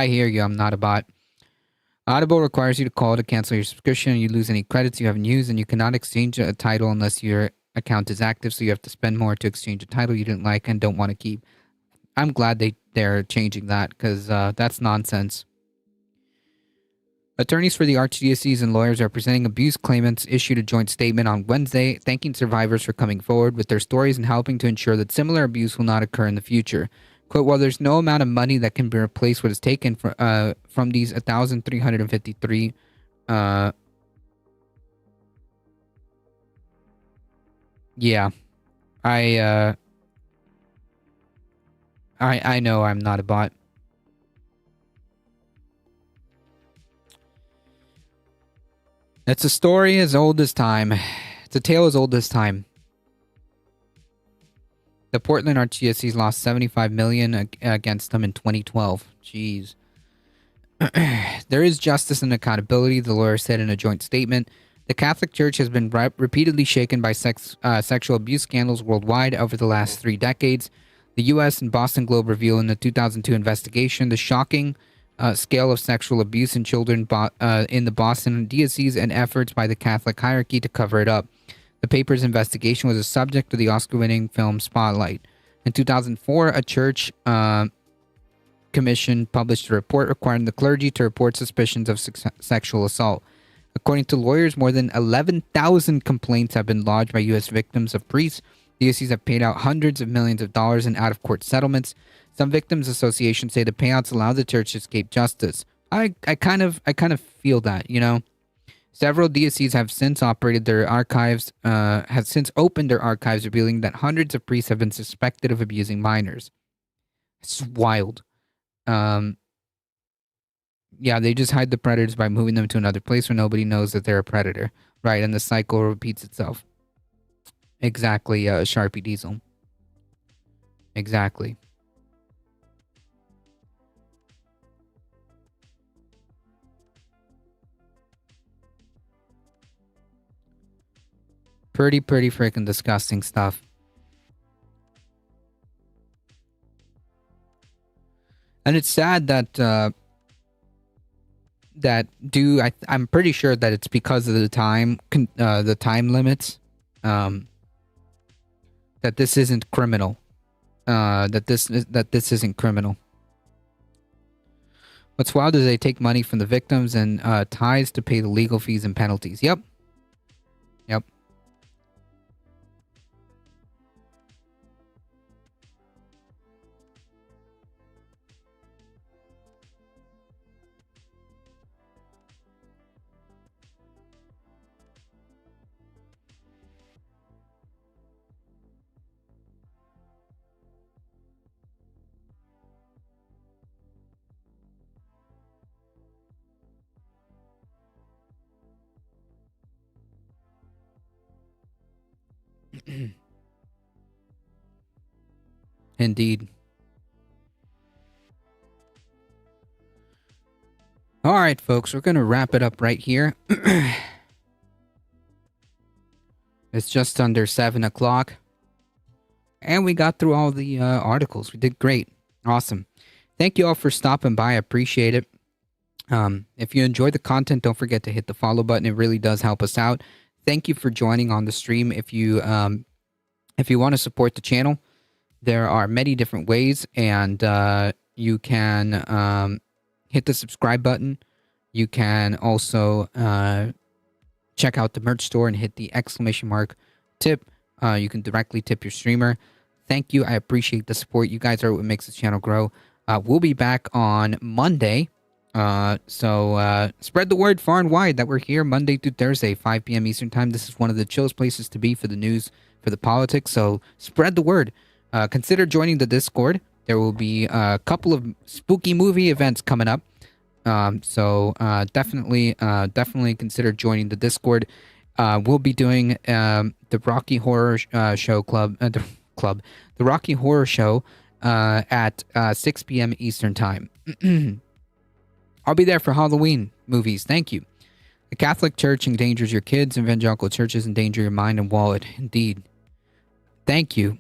hear you. I'm not a bot. Audible requires you to call to cancel your subscription, and you lose any credits you haven't used, and you cannot exchange a title unless your account is active, so you have to spend more to exchange a title you didn't like and don't want to keep. I'm glad they're changing that, because that's nonsense. Attorneys for the Archdiocese and lawyers representing abuse claimants issued a joint statement on Wednesday, thanking survivors for coming forward with their stories and helping to ensure that similar abuse will not occur in the future. Quote, while there's no amount of money that can replace what is taken from these 1,353 yeah. I know I'm not a bot. It's a story as old as time. It's a tale as old as time. The Portland Archdiocese lost $75 million against them in 2012. Jeez. There is justice and accountability, the lawyer said in a joint statement. The Catholic Church has been repeatedly shaken by sexual abuse scandals worldwide over the last 3 decades. The U.S. and Boston Globe revealed in the 2002 investigation the shocking scale of sexual abuse in children in the Boston diocese and efforts by the Catholic hierarchy to cover it up. The paper's investigation was a subject of the Oscar-winning film Spotlight. In 2004, a church commission published a report requiring the clergy to report suspicions of sexual assault. According to lawyers, more than 11,000 complaints have been lodged by U.S. victims of priests. Dioceses have paid out hundreds of millions of dollars in out-of-court settlements. Some victims' associations say the payouts allow the church to escape justice. I kind of feel that, you know. Several dioceses have since opened their archives, revealing that hundreds of priests have been suspected of abusing minors. It's wild. Yeah, they just hide the predators by moving them to another place where nobody knows that they're a predator. Right, and the cycle repeats itself. Exactly, Sharpie Diesel. Exactly. Pretty freaking disgusting stuff. And it's sad that I'm pretty sure that it's because of the time limits. that this isn't criminal. That this isn't criminal. What's wild is they take money from the victims and ties to pay the legal fees and penalties. Yep. Yep. Indeed. All right, folks, we're going to wrap it up right here. It's just under 7 o'clock. And we got through all the articles. We did great. Awesome. Thank you all for stopping by. I appreciate it. If you enjoyed the content, don't forget to hit the follow button. It really does help us out. Thank you for joining on the stream. If you want to support the channel, there are many different ways, and you can hit the subscribe button. You can also check out the merch store and hit the exclamation mark tip. You can directly tip your streamer. Thank you. I appreciate the support. You guys are what makes the channel grow. We'll be back on Monday. So spread the word far and wide that we're here Monday through Thursday, 5 p.m. Eastern Time. This is one of the chillest places to be for the news, for the politics. So spread the word. Consider joining the Discord. There will be a couple of spooky movie events coming up. So definitely consider joining the Discord. We'll be doing the Rocky Horror Show Club, the Rocky Horror Show at 6 p.m. Eastern Time. I'll be there for Halloween movies. Thank you. The Catholic Church endangers your kids. Evangelical churches endanger your mind and wallet. Indeed. Thank you.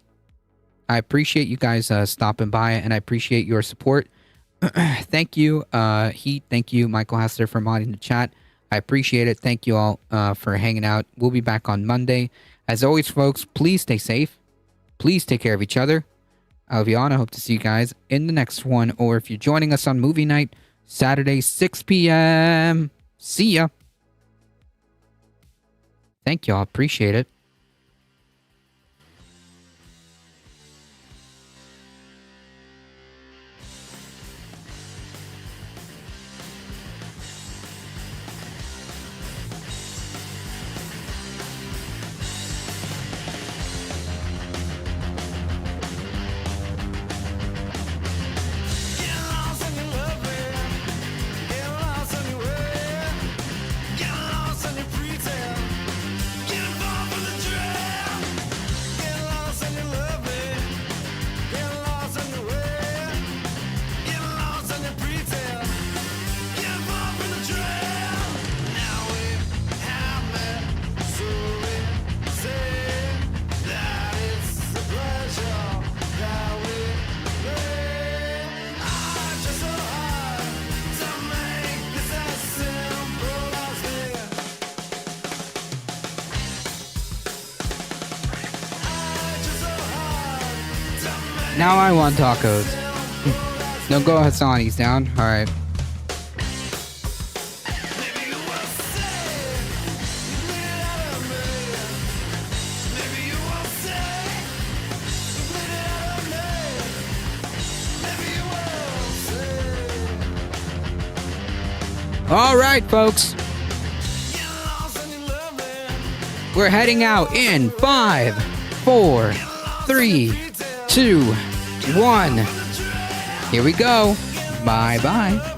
I appreciate you guys stopping by, and I appreciate your support. Thank you, Heat. Thank you, Michael Hassler, for modding the chat. I appreciate it. Thank you all for hanging out. We'll be back on Monday. As always, folks, please stay safe. Please take care of each other. I love you all, and I hope to see you guys in the next one. Or if you're joining us on movie night, Saturday, 6 p.m. See ya. Thank y'all. Appreciate it. Now I want tacos. No, go Hassan, he's down. Alright. Alright, folks. We're heading out in 5, 4, 3, 2, 1. Here we go. Bye-bye.